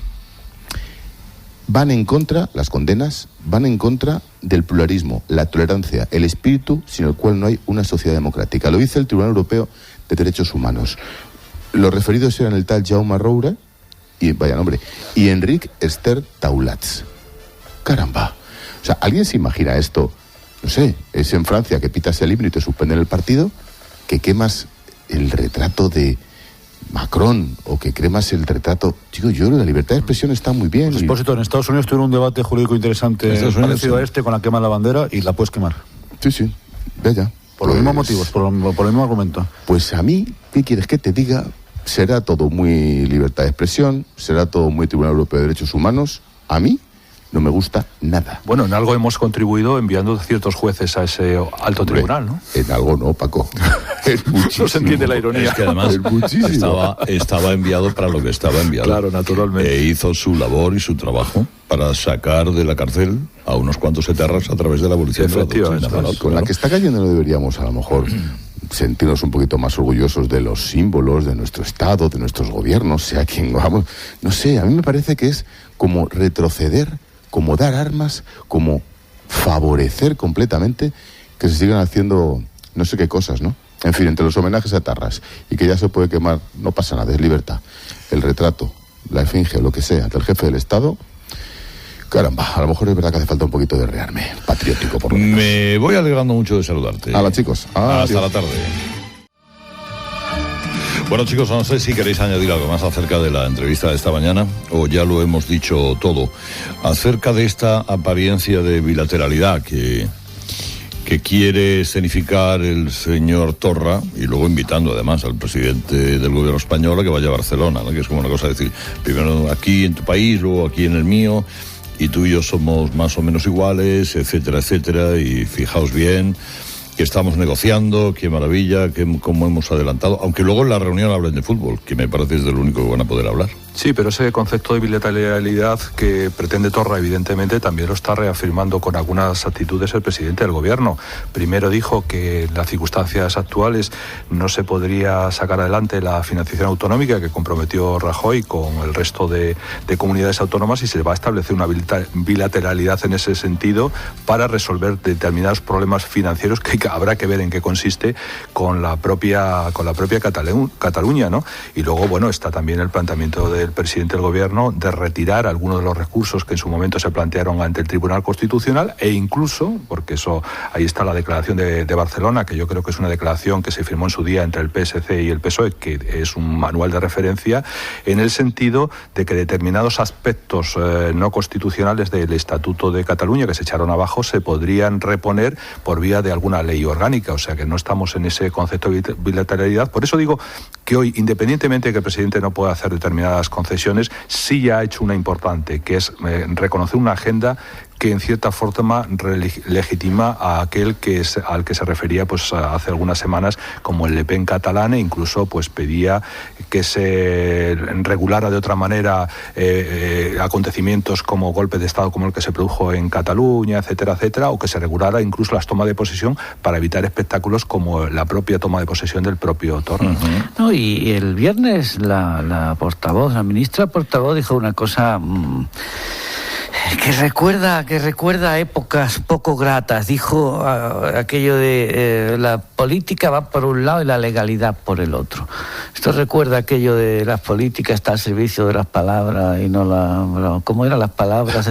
van en contra, las condenas, van en contra del pluralismo, la tolerancia, el espíritu sin el cual no hay una sociedad democrática. Lo dice el Tribunal Europeo de Derechos Humanos. Los referidos eran el tal Jaume Roure y, vaya nombre, y Enric Esther Taulats. Caramba. O sea, ¿alguien se imagina esto? No sé, es en Francia que pitas el himno y te suspenden el partido, que quemas el retrato de Macron o que cremas el retrato... Digo, yo la libertad de expresión está muy bien. Pues, Expósito, en Estados Unidos tuvieron un debate jurídico interesante parecido a este con la quema de la bandera y la puedes quemar. Sí, ve ya. Por los mismos motivos, por el mismo argumento. Pues a mí, ¿qué quieres que te diga? Será todo muy libertad de expresión, será todo muy Tribunal Europeo de Derechos Humanos. A mí no me gusta nada. Bueno, en algo hemos contribuido enviando ciertos jueces a ese alto tribunal, ¿no? En algo no, Paco. No se entiende la ironía. Es que además estaba enviado para lo que estaba enviado. Claro, naturalmente. Hizo su labor y su trabajo para sacar de la cárcel a unos cuantos etarras a través de la abolición de la doctrina nacional. Con la que está cayendo no deberíamos a lo mejor sentirnos un poquito más orgullosos de los símbolos de nuestro Estado, de nuestros gobiernos, sea quien vamos. No sé, a mí me parece que es como retroceder, como dar armas, como favorecer completamente que se sigan haciendo no sé qué cosas, ¿no? En fin, entre los homenajes a etarras y que ya se puede quemar, no pasa nada, es libertad. El retrato, la esfinge o lo que sea del jefe del Estado, caramba, a lo mejor es verdad que hace falta un poquito de rearme patriótico, por lo menos. Me voy alegrando mucho de saludarte. Hola, chicos. Hasta la tarde. Bueno, chicos, no sé si queréis añadir algo más acerca de la entrevista de esta mañana, o ya lo hemos dicho todo, acerca de esta apariencia de bilateralidad que quiere escenificar el señor Torra, y luego invitando además al presidente del gobierno español a que vaya a Barcelona, ¿no? Que es como una cosa de decir, primero aquí en tu país, luego aquí en el mío, y tú y yo somos más o menos iguales, etcétera, etcétera, y fijaos bien que estamos negociando, qué maravilla, cómo hemos adelantado, aunque luego en la reunión hablen de fútbol, que me parece es de lo único que van a poder hablar. Sí, pero ese concepto de bilateralidad que pretende Torra, evidentemente, también lo está reafirmando con algunas actitudes el presidente del gobierno. Primero dijo que en las circunstancias actuales no se podría sacar adelante la financiación autonómica que comprometió Rajoy con el resto de comunidades autónomas y se va a establecer una bilateralidad en ese sentido para resolver determinados problemas financieros que habrá que ver en qué consiste con la propia Cataluña, ¿no? Y luego, bueno, está también el planteamiento del presidente del gobierno de retirar algunos de los recursos que en su momento se plantearon ante el Tribunal Constitucional e incluso, porque eso ahí está la declaración de Barcelona, que yo creo que es una declaración que se firmó en su día entre el PSC y el PSOE, que es un manual de referencia, en el sentido de que determinados aspectos no constitucionales del Estatuto de Cataluña que se echaron abajo se podrían reponer por vía de alguna ley orgánica, o sea que no estamos en ese concepto de bilateralidad. Por eso digo que hoy, independientemente de que el presidente no pueda hacer determinadas concesiones, sí ya ha hecho una importante, que es reconocer una agenda que en cierta forma legitima a aquel al que se refería pues hace algunas semanas como el Le Pen catalán, e incluso pues pedía que se regulara de otra manera acontecimientos como golpe de Estado como el que se produjo en Cataluña, etcétera, etcétera, o que se regulara incluso las tomas de posesión para evitar espectáculos como la propia toma de posesión del propio Torra. No, y el viernes la ministra portavoz dijo una cosa Que recuerda épocas poco gratas. Dijo aquello de la política va por un lado y la legalidad por el otro. Esto recuerda aquello de las políticas está al servicio de las palabras y no ¿cómo eran las palabras?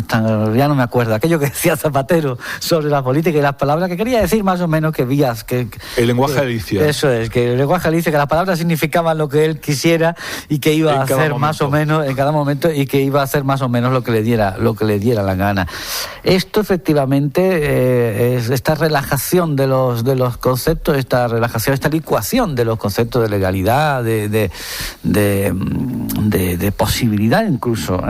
Ya no me acuerdo. Aquello que decía Zapatero sobre la política y las palabras, que quería decir más o menos que el lenguaje Alicia. Eso es, que el lenguaje Alicia, que las palabras significaban lo que él quisiera y que iba a hacer más o menos en cada momento, y que iba a hacer más o menos lo que le diera la gana. Esto efectivamente es esta relajación de los conceptos, esta licuación de los conceptos de legalidad, de posibilidad incluso.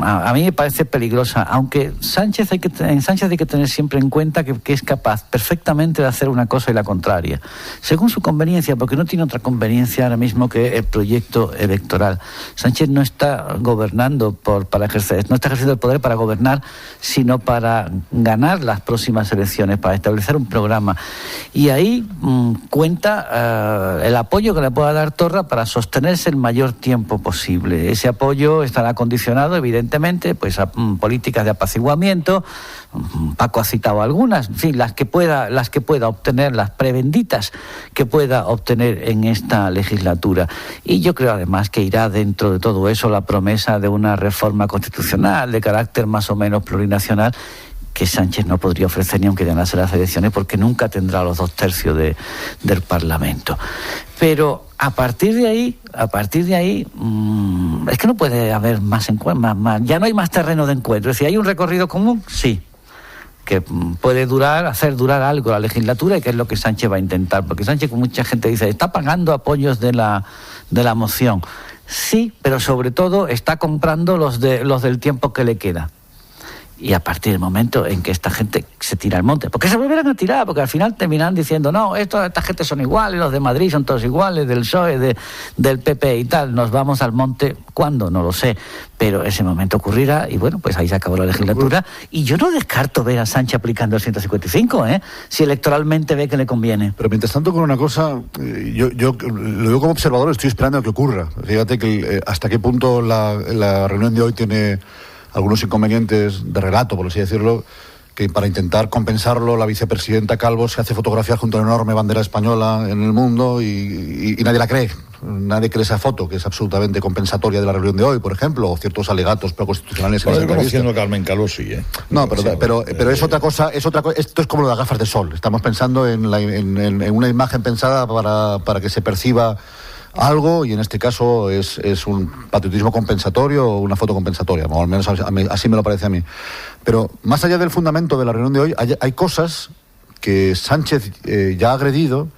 A mí me parece peligrosa, aunque en Sánchez hay que tener siempre en cuenta que es capaz perfectamente de hacer una cosa y la contraria, según su conveniencia, porque no tiene otra conveniencia ahora mismo que el proyecto electoral. Sánchez no está gobernando no está ejerciendo el poder para gobernar, sino para ganar las próximas elecciones, para establecer un programa. Y ahí cuenta el apoyo que le pueda dar Torra para sostenerse el mayor tiempo posible. Ese apoyo estará condicionado, evidentemente, pues a políticas de apaciguamiento. Paco ha citado algunas, en fin, las que pueda obtener, las prebenditas que pueda obtener en esta legislatura. Y yo creo además que irá dentro de todo eso la promesa de una reforma constitucional de carácter más o menos plurinacional, que Sánchez no podría ofrecer ni aunque ganase las elecciones, porque nunca tendrá los 2/3 del Parlamento. Pero a partir de ahí, es que no puede haber más encuentros, ya no hay más terreno de encuentro. Es decir, ¿hay un recorrido común? Sí, que puede hacer durar algo la legislatura, y que es lo que Sánchez va a intentar, porque Sánchez, como mucha gente dice, está pagando apoyos de la moción. Sí, pero sobre todo está comprando los del tiempo que le queda. Y a partir del momento en que esta gente se tira al monte, porque se volverán a tirar, porque al final terminan diciendo, no, esta gente son iguales, los de Madrid son todos iguales, del PSOE, del PP y tal, nos vamos al monte. ¿Cuándo? No lo sé, pero ese momento ocurrirá, y bueno, pues ahí se acabó la legislatura, y yo no descarto ver a Sánchez aplicando el 155, si electoralmente ve que le conviene. Pero mientras tanto, con una cosa, yo lo veo como observador, estoy esperando a que ocurra. Fíjate que hasta qué punto la reunión de hoy tiene algunos inconvenientes de relato, por así decirlo, que para intentar compensarlo, la vicepresidenta Calvo se hace fotografiar junto a una enorme bandera española en el mundo y nadie la cree. Nadie cree esa foto, que es absolutamente compensatoria de la reunión de hoy, por ejemplo, o ciertos alegatos proconstitucionales. Conociendo a Carmen Calvo, sí, No, pero es otra cosa, esto es como lo de las gafas de sol. Estamos pensando en una imagen pensada para que se perciba algo, y en este caso es un patriotismo compensatorio o una foto compensatoria, o al menos así me lo parece a mí. Pero más allá del fundamento de la reunión de hoy, hay cosas que Sánchez ya ha agredido,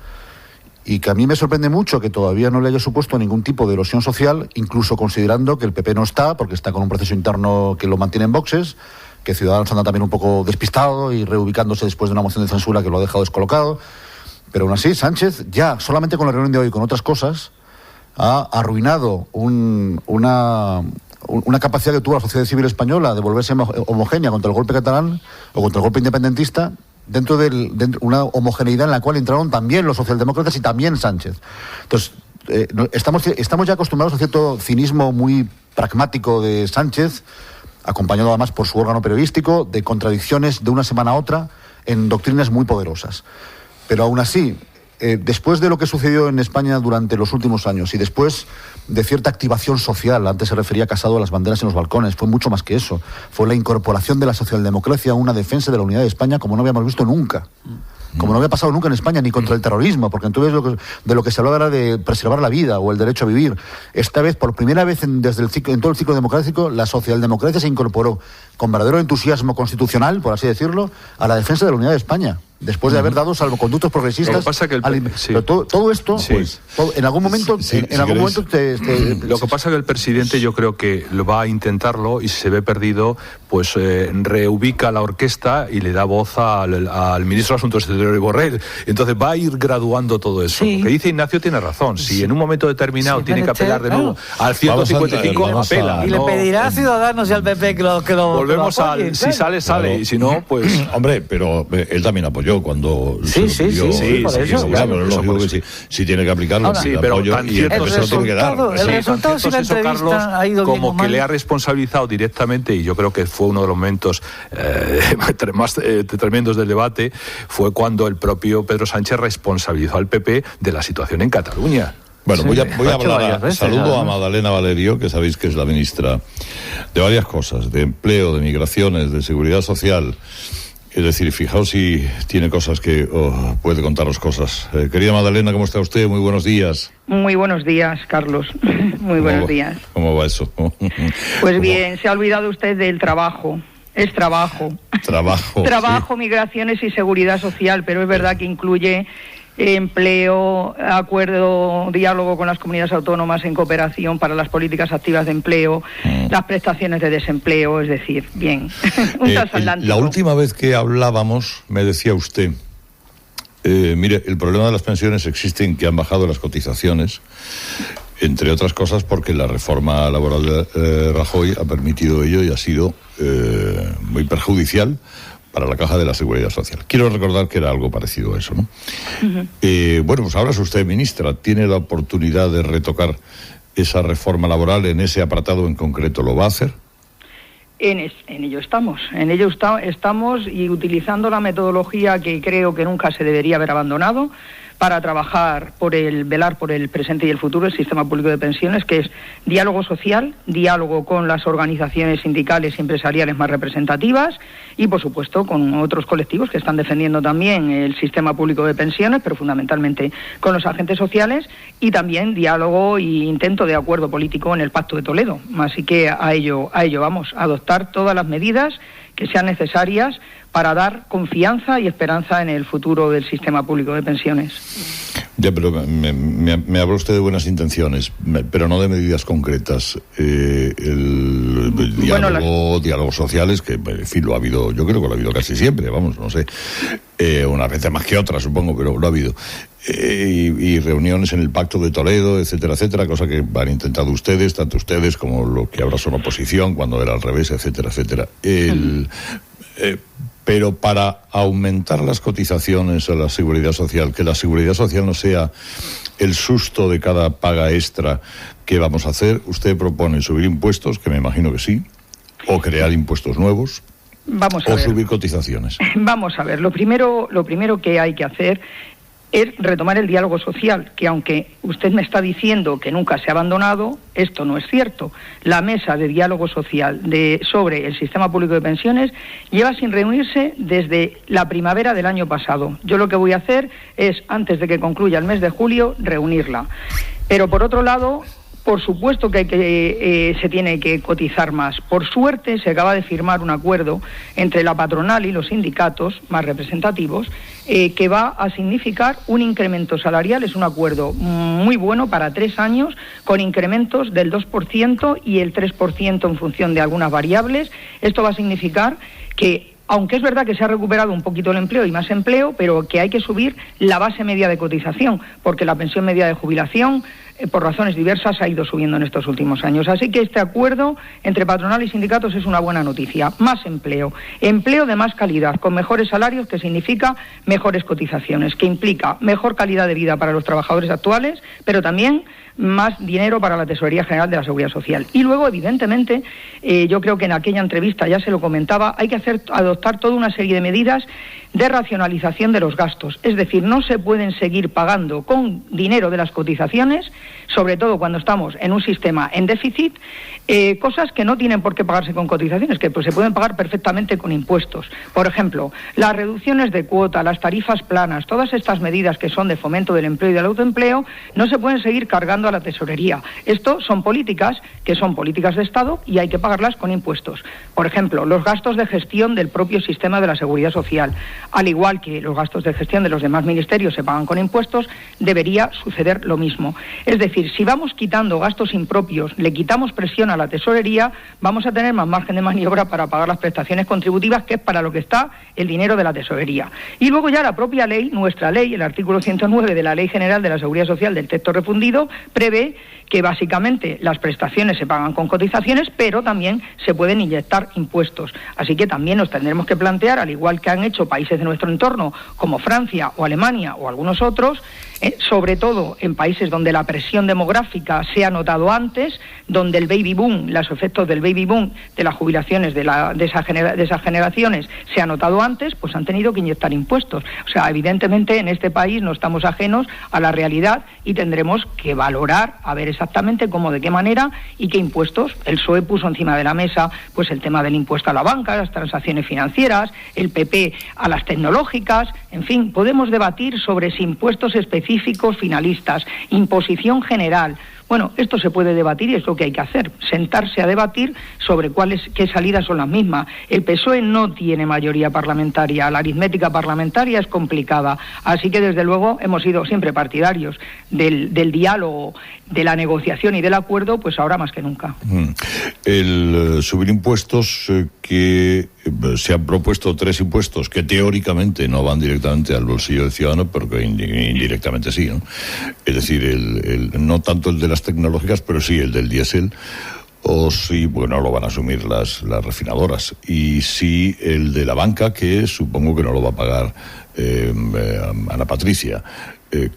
y que a mí me sorprende mucho que todavía no le haya supuesto ningún tipo de erosión social, incluso considerando que el PP no está, porque está con un proceso interno que lo mantiene en boxes, que Ciudadanos anda también un poco despistado y reubicándose después de una moción de censura que lo ha dejado descolocado. Pero aún así, Sánchez, ya solamente con la reunión de hoy y con otras cosas, ha arruinado una capacidad que tuvo la sociedad civil española de volverse homogénea contra el golpe catalán o contra el golpe independentista, dentro de una homogeneidad en la cual entraron también los socialdemócratas y también Sánchez. Entonces, estamos ya acostumbrados a cierto cinismo muy pragmático de Sánchez, acompañado además por su órgano periodístico, de contradicciones de una semana a otra en doctrinas muy poderosas. Pero aún así, después de lo que sucedió en España durante los últimos años y después de cierta activación social, antes se refería a Casado a las banderas en los balcones, fue mucho más que eso. Fue la incorporación de la socialdemocracia a una defensa de la unidad de España como no habíamos visto nunca. Como no había pasado nunca en España, ni contra el terrorismo, porque entonces de lo que se hablaba era de preservar la vida o el derecho a vivir. Esta vez, por primera vez en todo el ciclo democrático, la socialdemocracia se incorporó con verdadero entusiasmo constitucional, por así decirlo, a la defensa de la unidad de España, después de haber dado salvoconductos progresistas. Lo que pasa que todo esto, sí, pues, en algún momento, lo que pasa que el presidente, yo creo que lo va a intentarlo, y si se ve perdido, pues reubica la orquesta y le da voz al ministro de Asuntos Exteriores, Borrell. Entonces va a ir graduando todo eso. Sí. Lo que dice Ignacio tiene razón. Si en un momento determinado tiene que apelar de nuevo al 155, apela. Y le pedirá a Ciudadanos y al PP que lo volvemos al si sale, y si no, pues... Hombre, pero él también apoyó apoyó cuando Sí, se lo pidió, sí, por eso, claro, por es eso, lógico por que eso. si tiene que aplicarlo, Ahora, sí, pero apoyo, tan y cierto el es se lo tiene que dar. el resultado si la Entonces, eso, entrevista Carlos, ha ido bien como o que mal. le ha responsabilizado directamente, y yo creo que fue uno de los momentos más tremendos del debate, fue cuando el propio Pedro Sánchez responsabilizó al PP de la situación en Cataluña. Bueno, Sí, voy a lo ha hecho hablar, varias veces, saludo a además. Madalena Valerio, que sabéis que es la ministra de varias cosas, de empleo, de migraciones, de seguridad social. Es decir, fijaos si tiene cosas que puede contaros cosas. Querida Madalena, ¿cómo está usted? Muy buenos días. Muy buenos días, Carlos. Muy buenos días. ¿Cómo va eso? Pues bien, se ha olvidado usted del trabajo. Es trabajo. Trabajo. Trabajo, sí. migraciones y seguridad social, pero es verdad que incluye empleo, acuerdo, diálogo con las comunidades autónomas en cooperación para las políticas activas de empleo, las prestaciones de desempleo, es decir, bien, un transatlántico. La última vez que hablábamos me decía usted, mire, el problema de las pensiones existe en que han bajado las cotizaciones, entre otras cosas porque la reforma laboral de Rajoy ha permitido ello y ha sido muy perjudicial para la Caja de la Seguridad Social. Quiero recordar que era algo parecido a eso, ¿no? Uh-huh. Bueno, pues ahora es usted ministra, tiene la oportunidad de retocar esa reforma laboral en ese apartado en concreto. ¿Lo va a hacer? En ello estamos, estamos y utilizando la metodología que creo que nunca se debería haber abandonado para trabajar velar por el presente y el futuro del sistema público de pensiones, que es diálogo social, diálogo con las organizaciones sindicales y empresariales más representativas y, por supuesto, con otros colectivos que están defendiendo también el sistema público de pensiones, pero fundamentalmente con los agentes sociales, y también diálogo e intento de acuerdo político en el Pacto de Toledo. Así que a ello vamos, a adoptar todas las medidas que sean necesarias para dar confianza y esperanza en el futuro del sistema público de pensiones. Ya, pero me habla usted de buenas intenciones, pero no de medidas concretas. El diálogos sociales, que en fin lo ha habido, yo creo que lo ha habido casi siempre, vamos, no sé, unas veces más que otras supongo, pero lo ha habido. Y reuniones en el Pacto de Toledo, etcétera, etcétera, cosa que han intentado ustedes, tanto ustedes como lo que ahora son oposición, cuando era al revés, etcétera, etcétera. Pero para aumentar las cotizaciones a la Seguridad Social, que la Seguridad Social no sea el susto de cada paga extra que vamos a hacer, usted propone subir impuestos, que me imagino que sí, o crear impuestos nuevos, o subir cotizaciones. Vamos a ver, lo primero que hay que hacer es retomar el diálogo social, que aunque usted me está diciendo que nunca se ha abandonado, esto no es cierto. La mesa de diálogo social sobre el sistema público de pensiones lleva sin reunirse desde la primavera del año pasado. Yo lo que voy a hacer es, antes de que concluya el mes de julio, reunirla. Pero por otro lado, por supuesto que se tiene que cotizar más. Por suerte se acaba de firmar un acuerdo entre la patronal y los sindicatos más representativos que va a significar un incremento salarial. Es un acuerdo muy bueno para 3 años, con incrementos del 2% y el 3% en función de algunas variables. Esto va a significar que, aunque es verdad que se ha recuperado un poquito el empleo y más empleo, pero que hay que subir la base media de cotización, porque la pensión media de jubilación, por razones diversas, ha ido subiendo en estos últimos años. Así que este acuerdo entre patronal y sindicatos es una buena noticia. Más empleo de más calidad, con mejores salarios, que significa mejores cotizaciones, que implica mejor calidad de vida para los trabajadores actuales, pero también más dinero para la Tesorería General de la Seguridad Social. Y luego, evidentemente, yo creo que en aquella entrevista ya se lo comentaba, hay que adoptar toda una serie de medidas de racionalización de los gastos. Es decir, no se pueden seguir pagando con dinero de las cotizaciones, sobre todo cuando estamos en un sistema en déficit, cosas que no tienen por qué pagarse con cotizaciones, que pues se pueden pagar perfectamente con impuestos. Por ejemplo, las reducciones de cuota, las tarifas planas, todas estas medidas que son de fomento del empleo y del autoempleo, no se pueden seguir cargando a la tesorería. Esto son políticas que son políticas de Estado y hay que pagarlas con impuestos. Por ejemplo, los gastos de gestión del propio sistema de la Seguridad Social, al igual que los gastos de gestión de los demás ministerios se pagan con impuestos, debería suceder lo mismo. Es decir, si vamos quitando gastos impropios, le quitamos presión a la tesorería, vamos a tener más margen de maniobra para pagar las prestaciones contributivas, que es para lo que está el dinero de la tesorería. Y luego ya la propia ley, nuestra ley, el artículo 109 de la Ley General de la Seguridad Social del texto refundido, prevé que básicamente las prestaciones se pagan con cotizaciones, pero también se pueden inyectar impuestos. Así que también nos tendremos que plantear, al igual que han hecho países países de nuestro entorno, como Francia o Alemania o algunos otros, sobre todo en países donde la presión demográfica se ha notado antes, donde el baby boom, los efectos del baby boom, de las jubilaciones de esas generaciones se ha notado antes, pues han tenido que inyectar impuestos. O sea, evidentemente en este país no estamos ajenos a la realidad y tendremos que valorar, a ver exactamente cómo, de qué manera y qué impuestos. El PSOE puso encima de la mesa pues el tema del impuesto a la banca, las transacciones financieras, el PP a las tecnológicas, en fin, podemos debatir sobre si impuestos específicos finalistas, imposición general. Bueno, esto se puede debatir y es lo que hay que hacer, sentarse a debatir sobre qué salidas son las mismas. El PSOE no tiene mayoría parlamentaria, la aritmética parlamentaria es complicada, así que desde luego hemos sido siempre partidarios del diálogo, de la negociación y del acuerdo, pues ahora más que nunca. El subir impuestos, que se han propuesto 3 impuestos que teóricamente no van directamente al bolsillo del ciudadano, pero que indirectamente sí, ¿no? Es decir, no tanto el de las tecnológicas, pero sí el del diésel, o sí, bueno, lo van a asumir las refinadoras, y sí el de la banca, que supongo que no lo va a pagar Ana Patricia.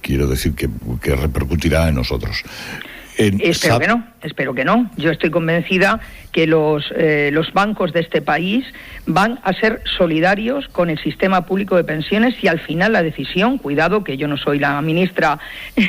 Quiero decir que repercutirá en nosotros. Espero que no. Yo estoy convencida que los bancos de este país van a ser solidarios con el sistema público de pensiones y al final la decisión, cuidado que yo no soy la ministra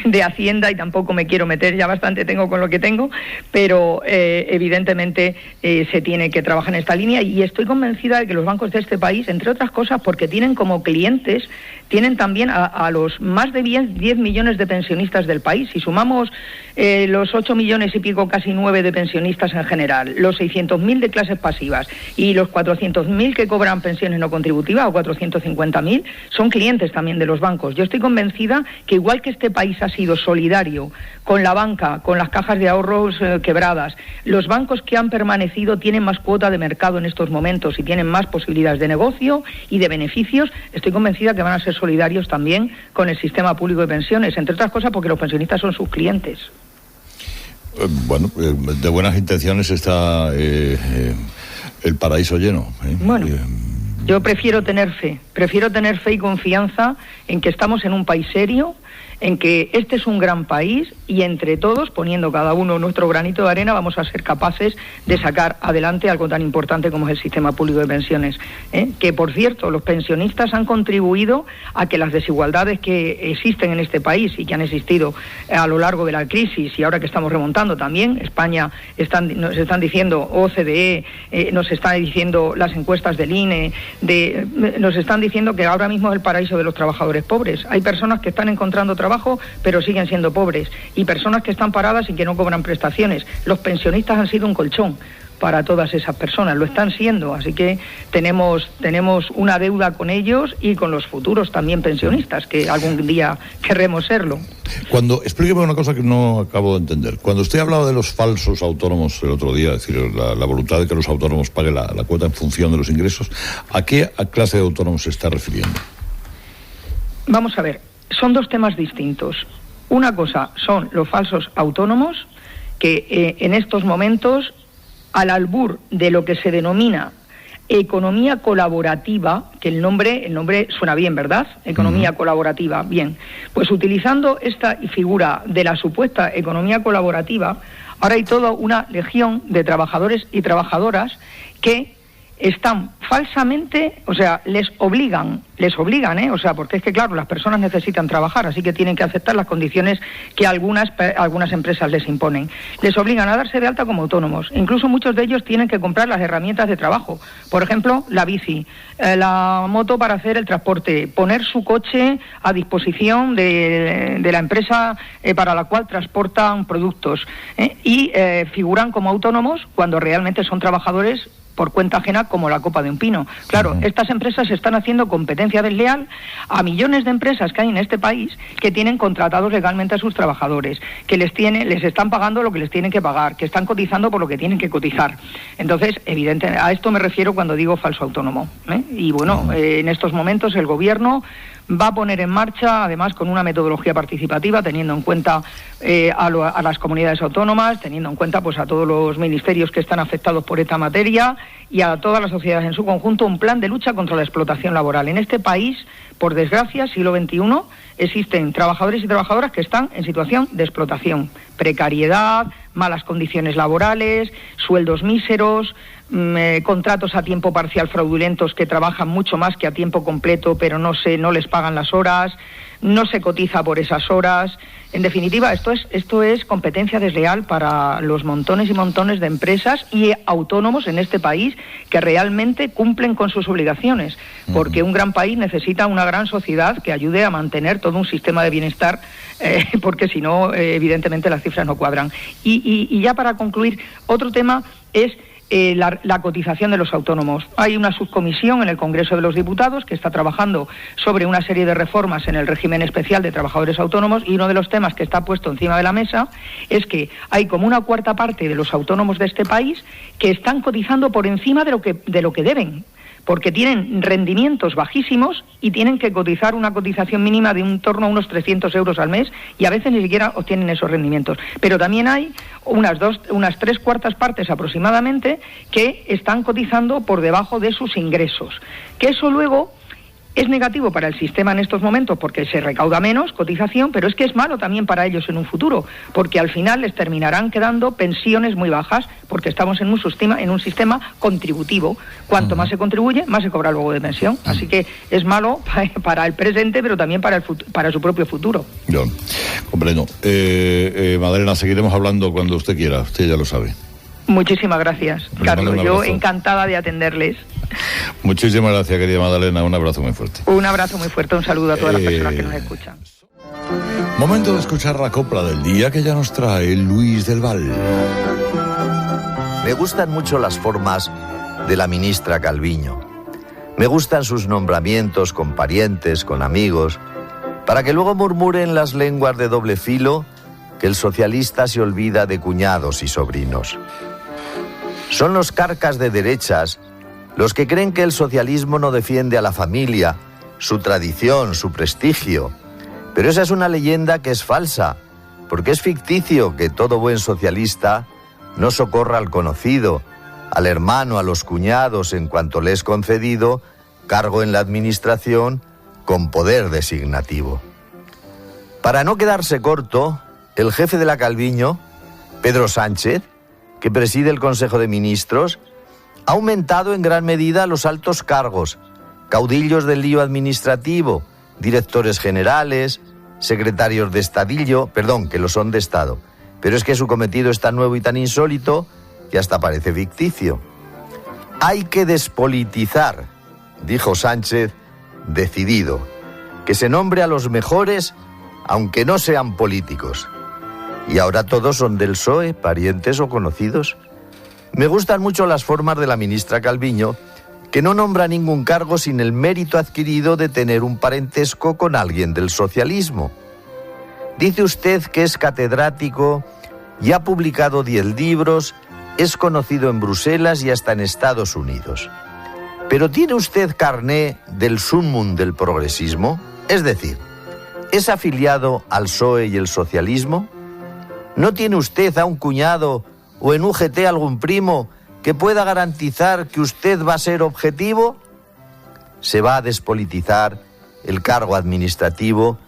de Hacienda y tampoco me quiero meter, ya bastante tengo con lo que tengo, pero evidentemente se tiene que trabajar en esta línea y estoy convencida de que los bancos de este país, entre otras cosas porque tienen como clientes, tienen también a los más de 10 millones de pensionistas del país. Si sumamos los 8 millones y pico, casi 9 de pensionistas en general, los 600.000 de clases pasivas y los 400.000 que cobran pensiones no contributivas o 450.000, son clientes también de los bancos. Yo estoy convencida que igual que este país ha sido solidario con la banca, con las cajas de ahorros quebradas, los bancos que han permanecido tienen más cuota de mercado en estos momentos y tienen más posibilidades de negocio y de beneficios. Estoy convencida que van a ser solidarios también con el sistema público de pensiones, entre otras cosas porque los pensionistas son sus clientes. Bueno, de buenas intenciones está el paraíso lleno. Bueno, yo prefiero tener fe y confianza en que estamos en un país serio, en que este es un gran país y entre todos, poniendo cada uno nuestro granito de arena, vamos a ser capaces de sacar adelante algo tan importante como es el sistema público de pensiones. Que, por cierto, los pensionistas han contribuido a que las desigualdades que existen en este país y que han existido a lo largo de la crisis y ahora que estamos remontando también, España nos están diciendo, OCDE, nos están diciendo las encuestas del INE, nos están diciendo que ahora mismo es el paraíso de los trabajadores pobres. Hay personas que están encontrando trabajo pero siguen siendo pobres y personas que están paradas y que no cobran prestaciones. Los pensionistas han sido un colchón para todas esas personas, lo están siendo, así que tenemos una deuda con ellos y con los futuros también pensionistas, que algún día querremos serlo. Explíqueme una cosa que no acabo de entender. Cuando usted hablaba de los falsos autónomos el otro día, es decir, la voluntad de que los autónomos paguen la cuota en función de los ingresos, ¿a qué clase de autónomos se está refiriendo? Vamos a ver, son dos temas distintos. Una cosa son los falsos autónomos, que en estos momentos, al albur de lo que se denomina economía colaborativa, que el nombre suena bien, ¿verdad? Economía colaborativa, bien. Pues utilizando esta figura de la supuesta economía colaborativa, ahora hay toda una legión de trabajadores y trabajadoras que están falsamente, o sea, les obligan, o sea, porque es que claro, las personas necesitan trabajar, así que tienen que aceptar las condiciones que algunas empresas les imponen. Les obligan a darse de alta como autónomos, incluso muchos de ellos tienen que comprar las herramientas de trabajo, por ejemplo, la bici, la moto para hacer el transporte, poner su coche a disposición de la empresa para la cual transportan productos, y figuran como autónomos cuando realmente son trabajadores por cuenta ajena como la copa de un pino. Claro, estas empresas están haciendo competencia desleal a millones de empresas que hay en este país que tienen contratados legalmente a sus trabajadores, que les están pagando lo que les tienen que pagar, que están cotizando por lo que tienen que cotizar. Entonces, evidentemente, a esto me refiero cuando digo falso autónomo. Y bueno, en estos momentos el gobierno va a poner en marcha, además con una metodología participativa, teniendo en cuenta a las comunidades autónomas, teniendo en cuenta pues a todos los ministerios que están afectados por esta materia y a todas las sociedades en su conjunto, un plan de lucha contra la explotación laboral. En este país, por desgracia, siglo XXI, existen trabajadores y trabajadoras que están en situación de explotación, precariedad, malas condiciones laborales, sueldos míseros, contratos a tiempo parcial fraudulentos que trabajan mucho más que a tiempo completo, pero no les pagan las horas, no se cotiza por esas horas. En definitiva, esto es competencia desleal para los montones y montones de empresas y autónomos en este país que realmente cumplen con sus obligaciones, porque un gran país necesita una gran sociedad que ayude a mantener todo un sistema de bienestar, porque si no, evidentemente las cifras no cuadran. Y ya para concluir, otro tema es la cotización de los autónomos. Hay una subcomisión en el Congreso de los Diputados que está trabajando sobre una serie de reformas en el régimen especial de trabajadores autónomos, y uno de los temas que está puesto encima de la mesa es que hay como una cuarta parte de los autónomos de este país que están cotizando por encima de lo que deben, porque tienen rendimientos bajísimos y tienen que cotizar una cotización mínima de en torno a unos 300 euros al mes, y a veces ni siquiera obtienen esos rendimientos. Pero también hay unas 3/4 partes aproximadamente que están cotizando por debajo de sus ingresos, que eso luego es negativo para el sistema en estos momentos porque se recauda menos cotización, pero es que es malo también para ellos en un futuro, porque al final les terminarán quedando pensiones muy bajas, porque estamos en un sistema contributivo. Cuanto más se contribuye, más se cobra luego de pensión. Así que es malo para el presente, pero también para su propio futuro. Yo comprendo. Madalena, seguiremos hablando cuando usted quiera, usted ya lo sabe. Muchísimas gracias, Carlos. Yo encantada de atenderles. Muchísimas gracias, querida Madalena. Un abrazo muy fuerte. Un abrazo muy fuerte, un saludo a todas las personas que nos escuchan. Momento de escuchar la copla del día que ya nos trae Luis del Val. Me gustan mucho las formas de la ministra Calviño. Me gustan sus nombramientos con parientes, con amigos, para que luego murmuren las lenguas de doble filo que el socialista se olvida de cuñados y sobrinos. Son los carcas de derechas los que creen que el socialismo no defiende a la familia, su tradición, su prestigio. Pero esa es una leyenda que es falsa, porque es ficticio que todo buen socialista no socorra al conocido, al hermano, a los cuñados, en cuanto le es concedido cargo en la administración con poder designativo. Para no quedarse corto, el jefe de la Calviño, Pedro Sánchez, que preside el Consejo de Ministros, ha aumentado en gran medida los altos cargos, caudillos del lío administrativo, directores generales, secretarios de estadillo, que lo son de Estado. Pero es que su cometido es tan nuevo y tan insólito que hasta parece ficticio. Hay que despolitizar, dijo Sánchez, decidido, que se nombre a los mejores, aunque no sean políticos. Y ahora todos son del PSOE, parientes o conocidos. Me gustan mucho las formas de la ministra Calviño, que no nombra ningún cargo sin el mérito adquirido de tener un parentesco con alguien del socialismo. Dice usted que es catedrático y ha publicado 10 libros, es conocido en Bruselas y hasta en Estados Unidos. ¿Pero tiene usted carné del sumum del progresismo? Es decir, ¿es afiliado al PSOE y el socialismo? ¿No tiene usted a un cuñado o en UGT algún primo que pueda garantizar que usted va a ser objetivo? Se va a despolitizar el cargo administrativo,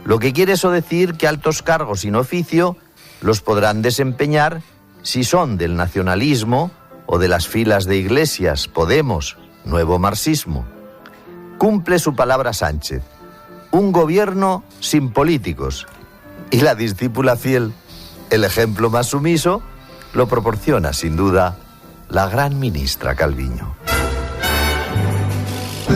lo que quiere eso decir que altos cargos sin oficio los podrán desempeñar si son del nacionalismo o de las filas de Iglesias, Podemos, Nuevo Marxismo. Cumple su palabra Sánchez, un gobierno sin políticos, y la discípula fiel, el ejemplo más sumiso, lo proporciona sin duda la gran ministra Calviño. Y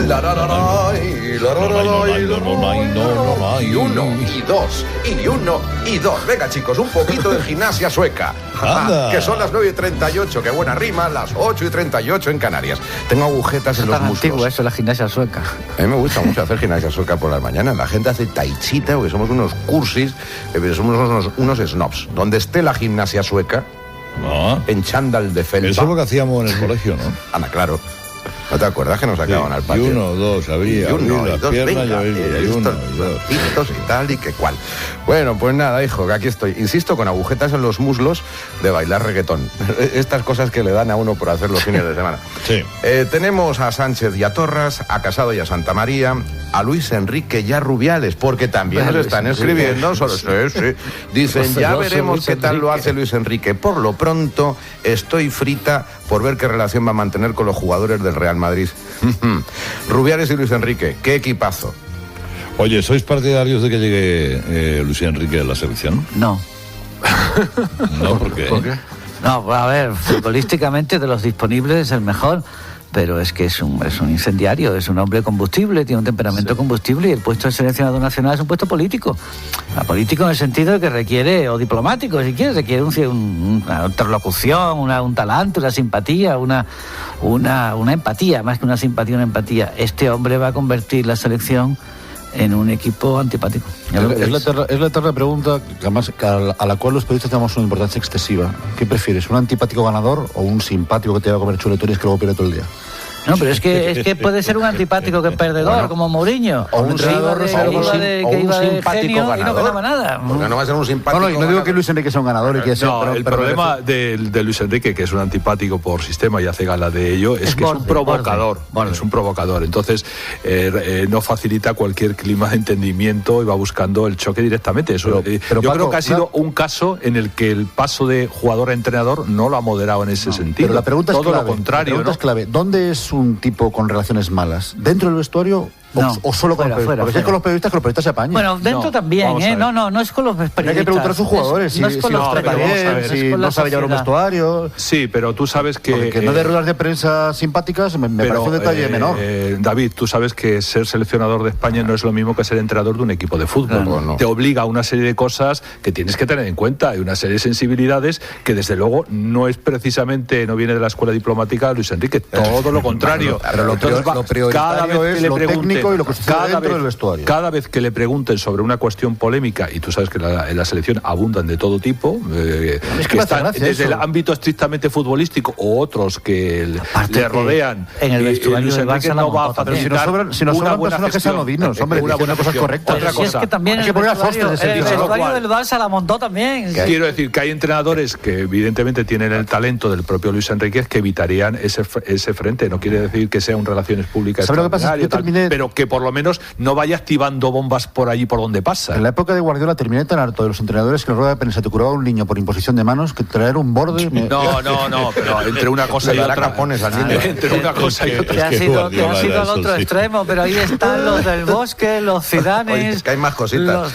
uno, y dos, y uno, y dos. Venga, chicos, un poquito de gimnasia sueca. Que son las 9:38, qué buena rima, las 8:38 en Canarias. Tengo agujetas en los muslos. Antiguo eso, la gimnasia sueca. A mí me gusta mucho hacer gimnasia sueca por las mañanas. La gente hace tai chi, porque somos unos cursis, pero somos unos snobs. Donde esté la gimnasia sueca, en chándal de felpa. Eso es lo que hacíamos en el colegio, ¿no? Anda, claro. ¿No te acuerdas que nos sacaban al patio? Y 1, 2, había. Y 1, las 2, piernas, venga, y 1, 2. y tal y que cual. Bueno, pues nada, hijo, que aquí estoy. Insisto, con agujetas en los muslos de bailar reggaetón. Estas cosas que le dan a uno por hacer los fines de semana. Sí. Tenemos a Sánchez y a Torras, a Casado y a Santa María, a Luis Enrique y a Rubiales, porque también nos están escribiendo. Sí. Dicen, ya veremos qué tal lo hace Luis Enrique. Por lo pronto, estoy frita por ver qué relación va a mantener con los jugadores del Real Madrid. Rubiales y Luis Enrique, qué equipazo. Oye, ¿sois partidarios de que llegue Luis Enrique a la selección? No. No, ¿por qué? No, a ver, futbolísticamente de los disponibles es el mejor, pero es que es un incendiario, es un hombre combustible, tiene un temperamento combustible, y el puesto de seleccionador nacional es un puesto político. Político en el sentido de que requiere, o diplomático si quieres, requiere una interlocución, un talante, una simpatía, una empatía, más que una simpatía, una empatía. Este hombre va a convertir la selección en un equipo antipático. Es la eterna pregunta, además, a la cual los periodistas tenemos una importancia excesiva. ¿Qué prefieres, un antipático ganador o un simpático que te va a comer chuletones que luego pierde todo el día? No, pero es que puede ser un antipático que es perdedor, bueno, como Mourinho. O un simpático ganador y no ganaba nada. Porque no va a ser un simpático. No digo que Luis Enrique sea un ganador y que sea. No, el problema de Luis Enrique, que es un antipático por sistema y hace gala de ello, es que es un provocador. Es un provocador. Entonces, no facilita cualquier clima de entendimiento y va buscando el choque directamente. Eso, pero yo Paco, creo que ha sido un caso en el que el paso de jugador a entrenador no lo ha moderado en ese sentido. Pero la pregunta todo es clave. Lo contrario. La pregunta es clave. ¿Dónde es un tipo con relaciones malas? ¿Dentro del vestuario o solo con los periodistas? Porque es con los periodistas que los periodistas se apañan. Bueno, dentro también, No es con los periodistas. Hay que preguntar a sus jugadores si los trata bien, si no sabe llevar un vestuario. Sí, pero tú sabes que... Porque no de ruedas de prensa simpáticas me parece un detalle menor. David, tú sabes que ser seleccionador de España no es lo mismo que ser entrenador de un equipo de fútbol. No. Te obliga a una serie de cosas que tienes que tener en cuenta y una serie de sensibilidades que desde luego no viene de la escuela diplomática de Luis Enrique, todo lo contrario. Pero lo prioritario es lo técnico y lo que sucede dentro del vestuario. Cada vez que le pregunten sobre una cuestión polémica, y tú sabes que en la selección abundan de todo tipo, que están desde el ámbito estrictamente futbolístico o otros que le rodean. En el vestuario Luis Enrique no va a facilitar si nos sobran personajes anodinos, hombre, una buena cosa correcta. Otra cosa. Es que también hay que poner las hostias de el vestuario del Barça la montó también. Quiero decir que hay entrenadores que evidentemente tienen el talento del propio Luis Enrique que evitarían ese frente. No quiere decir que sea un relaciones públicas, ¿sabes lo que pasa? Pero que por lo menos no vaya activando bombas por allí por donde pasa. En la época de Guardiola terminé tan harto de los entrenadores que en la rueda de prensa te curaba un niño por imposición de manos que traer un borde. No, pero entre una cosa y otra pones al niño. Entre una cosa y otra. Que ha sido al otro extremo, pero ahí están los del Bosque, los Zidanes. Es que hay más cositas.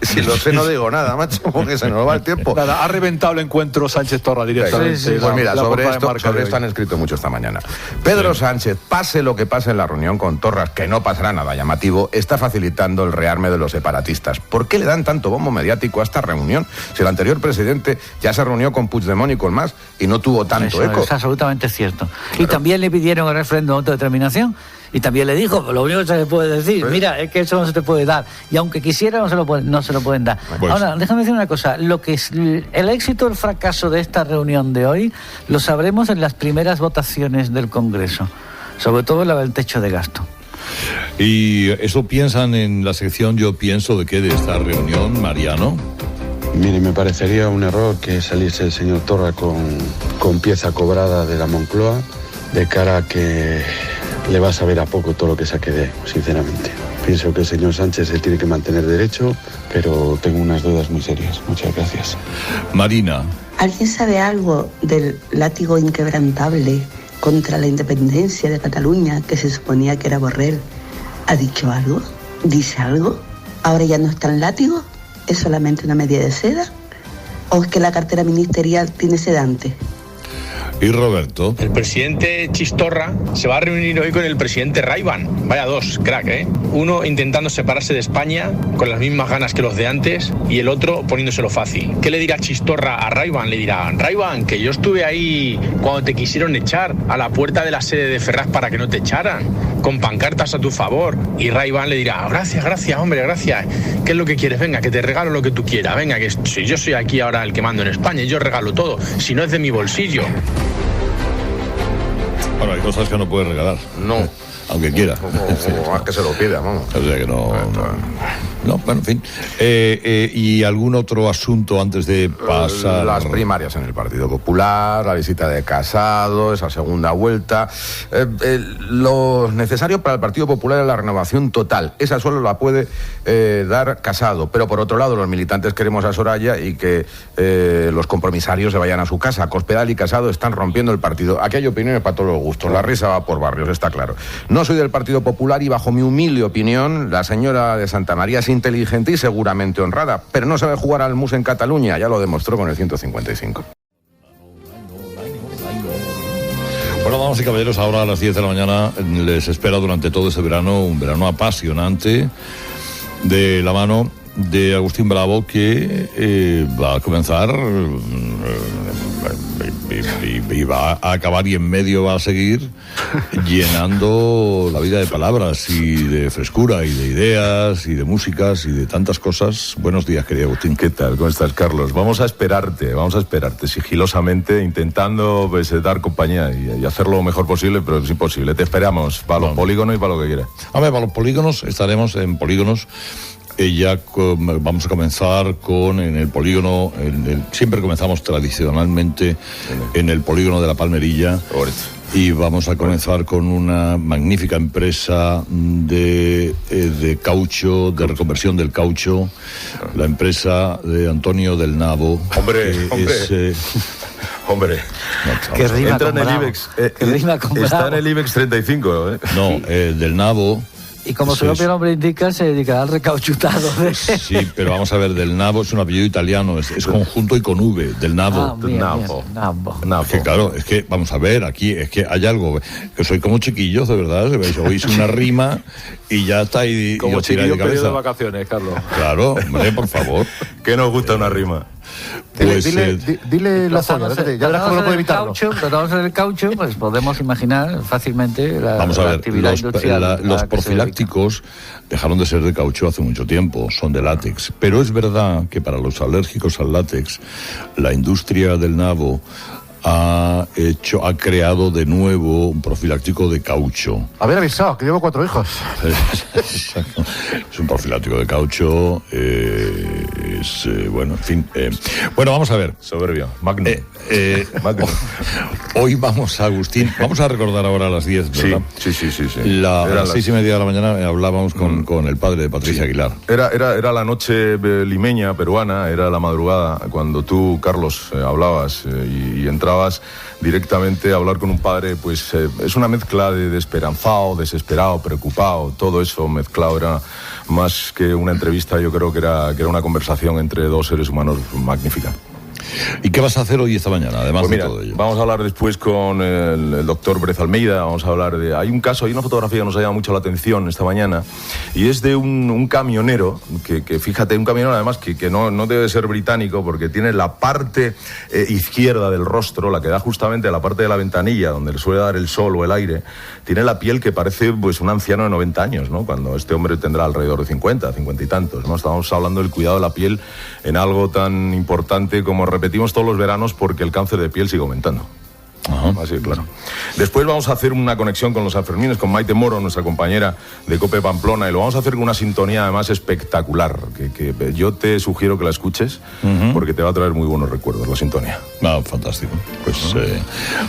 Si lo sé no digo nada, macho, porque se nos va el tiempo. Nada, ha reventado el encuentro Sánchez Torra directamente. Sí. Pues mira, sobre esto han escrito mucho esta mañana. Pedro Sánchez, pase lo que pase en la reunión con Torras, que no pasará nada llamativo, está facilitando el rearme de los separatistas. ¿Por qué le dan tanto bombo mediático a esta reunión? Si el anterior presidente ya se reunió con Puigdemont y con más y no tuvo tanto eco. Es absolutamente cierto. Claro. Y también le pidieron el referéndum de autodeterminación. Y también le dijo, lo único que se le puede decir, mira, es que eso no se te puede dar. Y aunque quisiera, no se lo pueden dar. Pues. Ahora, déjame decir una cosa. El éxito o el fracaso de esta reunión de hoy lo sabremos en las primeras votaciones del Congreso. Sobre todo la del techo de gasto. ¿Y eso piensan en la sección Yo Pienso de qué de esta reunión, Mariano? Mire, me parecería un error que saliese el señor Torra con pieza cobrada de la Moncloa de cara a que le va a saber a poco todo lo que saque de, sinceramente. Pienso que el señor Sánchez se tiene que mantener derecho, pero tengo unas dudas muy serias. Muchas gracias. Marina. ¿Alguien sabe algo del látigo inquebrantable contra la independencia de Cataluña que se suponía que era Borrell? ¿Ha dicho algo? ¿Dice algo? ¿Ahora ya no es tan látigo? ¿Es solamente una media de seda? ¿O es que la cartera ministerial tiene sedante? ¿Y Roberto? El presidente Chistorra se va a reunir hoy con el presidente Raivan. Vaya dos, crack, ¿eh? Uno intentando separarse de España con las mismas ganas que los de antes y el otro poniéndoselo fácil. ¿Qué le dirá Chistorra a Raivan? Le dirá, Raivan, que yo estuve ahí cuando te quisieron echar a la puerta de la sede de Ferraz para que no te echaran, con pancartas a tu favor. Y Raivan le dirá, gracias, hombre, gracias. ¿Qué es lo que quieres? Venga, que te regalo lo que tú quieras. Venga, que si yo soy aquí ahora el que mando en España, yo regalo todo. Si no es de mi bolsillo. Bueno, hay cosas que no puedes regalar. No. Aunque quiera. O más que se lo pida, vamos. O sea que no, bueno, en fin. ¿Y algún otro asunto antes de pasar? Las primarias en el Partido Popular, la visita de Casado, esa segunda vuelta. Lo necesario para el Partido Popular es la renovación total. Esa solo la puede dar Casado. Pero por otro lado, los militantes queremos a Soraya y que los compromisarios se vayan a su casa. Cospedal y Casado están rompiendo el partido. Aquí hay opiniones para todos los gustos. La risa va por barrios, está claro. No soy del Partido Popular y bajo mi humilde opinión, la señora de Santa María es inteligente y seguramente honrada, pero no sabe jugar al mus en Cataluña, ya lo demostró con el 155. Bueno, damas y caballeros, ahora a las 10 de la mañana les espera durante todo este verano, un verano apasionante, de la mano de Agustín Bravo, que va a comenzar y va a acabar y en medio va a seguir llenando la vida de palabras y de frescura y de ideas y de músicas y de tantas cosas. Buenos días, querido Agustín. ¿Qué tal? ¿Cómo estás, Carlos? Vamos a esperarte sigilosamente, intentando dar compañía y hacerlo lo mejor posible, pero es imposible. Te esperamos para los polígonos y para lo que quieras. A ver, para los polígonos estaremos en polígonos. Vamos a comenzar en el polígono, siempre comenzamos tradicionalmente en el polígono de la Palmerilla. Y vamos a comenzar con una magnífica empresa de caucho, de reconversión del caucho, la empresa de Antonio del Navo. Hombre. Que rima entra con en el Bravo. IBEX. Está en el IBEX 35. No, del Navo. Y como su propio nombre indica, se dedicará al recauchutado. Sí, pero vamos a ver, del Navo es un apellido italiano, es conjunto y con V, del Navo. Navo. Es que claro, es que, vamos a ver, aquí es que hay algo, que soy como chiquillos, de verdad, oís una rima y ya está ahí. Como chiquillo de periodo de vacaciones, Carlos. Claro, hombre, por favor. Que nos gusta una rima. Pues, dile la zona, ya verás cómo no puede evitarlo. Tratamos en el caucho, pues podemos imaginar fácilmente vamos a ver, actividad industrial. Los profilácticos dejaron de ser de caucho hace mucho tiempo, son de látex. Pero es verdad que para los alérgicos al látex, la industria del Navo ha creado de nuevo un profiláctico de caucho. Haber avisado, que llevo 4 hijos. Es un profiláctico de caucho, bueno, en fin. Bueno, vamos a ver. Soberbio, Magnum. Hoy vamos a Agustín, vamos a recordar ahora a las 10, ¿verdad? Sí. A las 6:30 de la mañana hablábamos con el padre de Patricia Aguilar. Era la noche limeña, peruana, era la madrugada, cuando tú, Carlos, hablabas y entrabas directamente a hablar con un padre, pues es una mezcla de esperanzado, desesperado, preocupado, todo eso mezclado. Era más que una entrevista, yo creo que era una conversación entre dos seres humanos magnífica. ¿Y qué vas a hacer hoy esta mañana, además pues mira, de todo ello? Vamos a hablar después con el doctor Brez Almeida, vamos a hablar de... Hay una fotografía que nos ha llamado mucho la atención esta mañana, y es de un camionero, que fíjate, un camionero además que no debe ser británico, porque tiene la parte izquierda del rostro, la que da justamente a la parte de la ventanilla, donde le suele dar el sol o el aire, tiene la piel que parece pues un anciano de 90 años, ¿no? Cuando este hombre tendrá alrededor de 50 y tantos, ¿no? Estamos hablando del cuidado de la piel en algo tan importante como repetimos todos los veranos, porque el cáncer de piel sigue aumentando. Ajá. Así, claro. Después vamos a hacer una conexión con los Sanfermines, con Maite Moro, nuestra compañera de COPE Pamplona, y lo vamos a hacer con una sintonía además espectacular, que yo te sugiero que la escuches, porque te va a traer muy buenos recuerdos la sintonía. Fantástico. Pues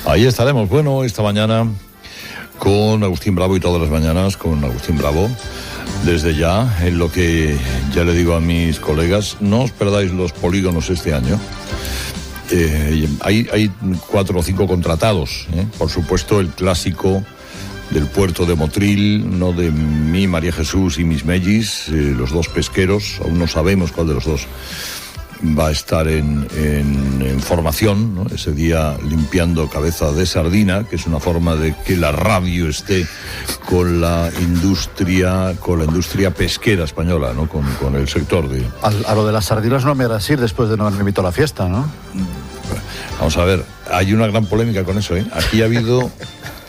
ahí estaremos. Bueno, esta mañana con Agustín Bravo, y todas las mañanas con Agustín Bravo. Desde ya, en lo que ya le digo a mis colegas, no os perdáis los polígonos este año. Hay 4 o 5 contratados, por supuesto el clásico del puerto de Motril, no de mí, María Jesús y mis mellis, los 2 pesqueros, aún no sabemos cuál de los 2 va a estar en formación, ¿no? Ese día limpiando cabeza de sardina, que es una forma de que la radio esté con la industria pesquera española, ¿no? Con el sector de... A lo de las sardinas no me harás ir después de no haberme invitado a la fiesta, ¿no? Vamos a ver, hay una gran polémica con eso, ¿eh? Aquí ha habido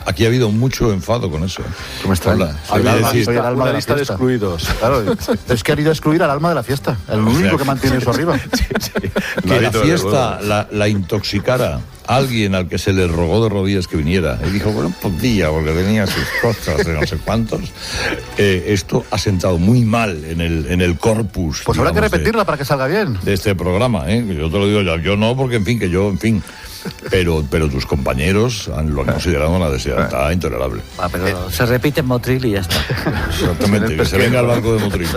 Aquí ha habido mucho enfado con eso. ¿Cómo está? Una lista de excluidos. Claro, es que han ido a excluir al alma de la fiesta. El único que mantiene eso arriba. Que la fiesta la intoxicara alguien al que se le rogó de rodillas que viniera y dijo, bueno, pues día, porque tenía sus cosas de no sé cuántos. Esto ha sentado muy mal en el corpus. Pues habrá que repetirla para que salga bien. De este programa, yo te lo digo ya, yo no, porque en fin. Pero tus compañeros lo han considerado una deslealtad intolerable. Pero se repite en Motril y ya está. Exactamente, que se venga al barco de Motril.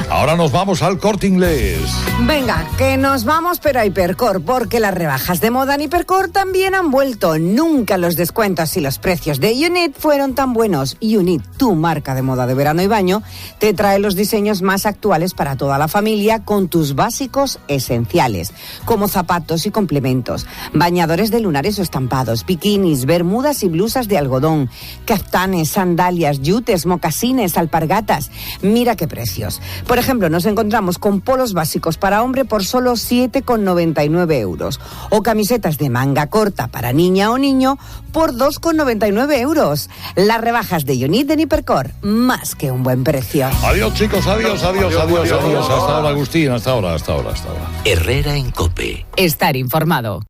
Ahora nos vamos al Corte Inglés. Venga, que nos vamos pero a Hipercor, porque las rebajas de moda en Hipercor también han vuelto. Nunca los descuentos y los precios de Unit fueron tan buenos. Unit, tu marca de moda de verano y baño, te trae los diseños más actuales para toda la familia con tus básicos esenciales, como zapatos y complementos, bañadores de lunares o estampados, bikinis, bermudas y blusas de algodón, caftanes, sandalias, yutes, mocasines, alpargatas. Mira qué precios. Por ejemplo, nos encontramos con polos básicos para hombre por solo 7,99 euros o camisetas de manga corta para niña o niño por 2,99 euros. Las rebajas de Unit de Hipercor, más que un buen precio. Adiós, chicos, adiós. Hasta ahora, Agustín, hasta ahora. Herrera en COPE. Estar informado.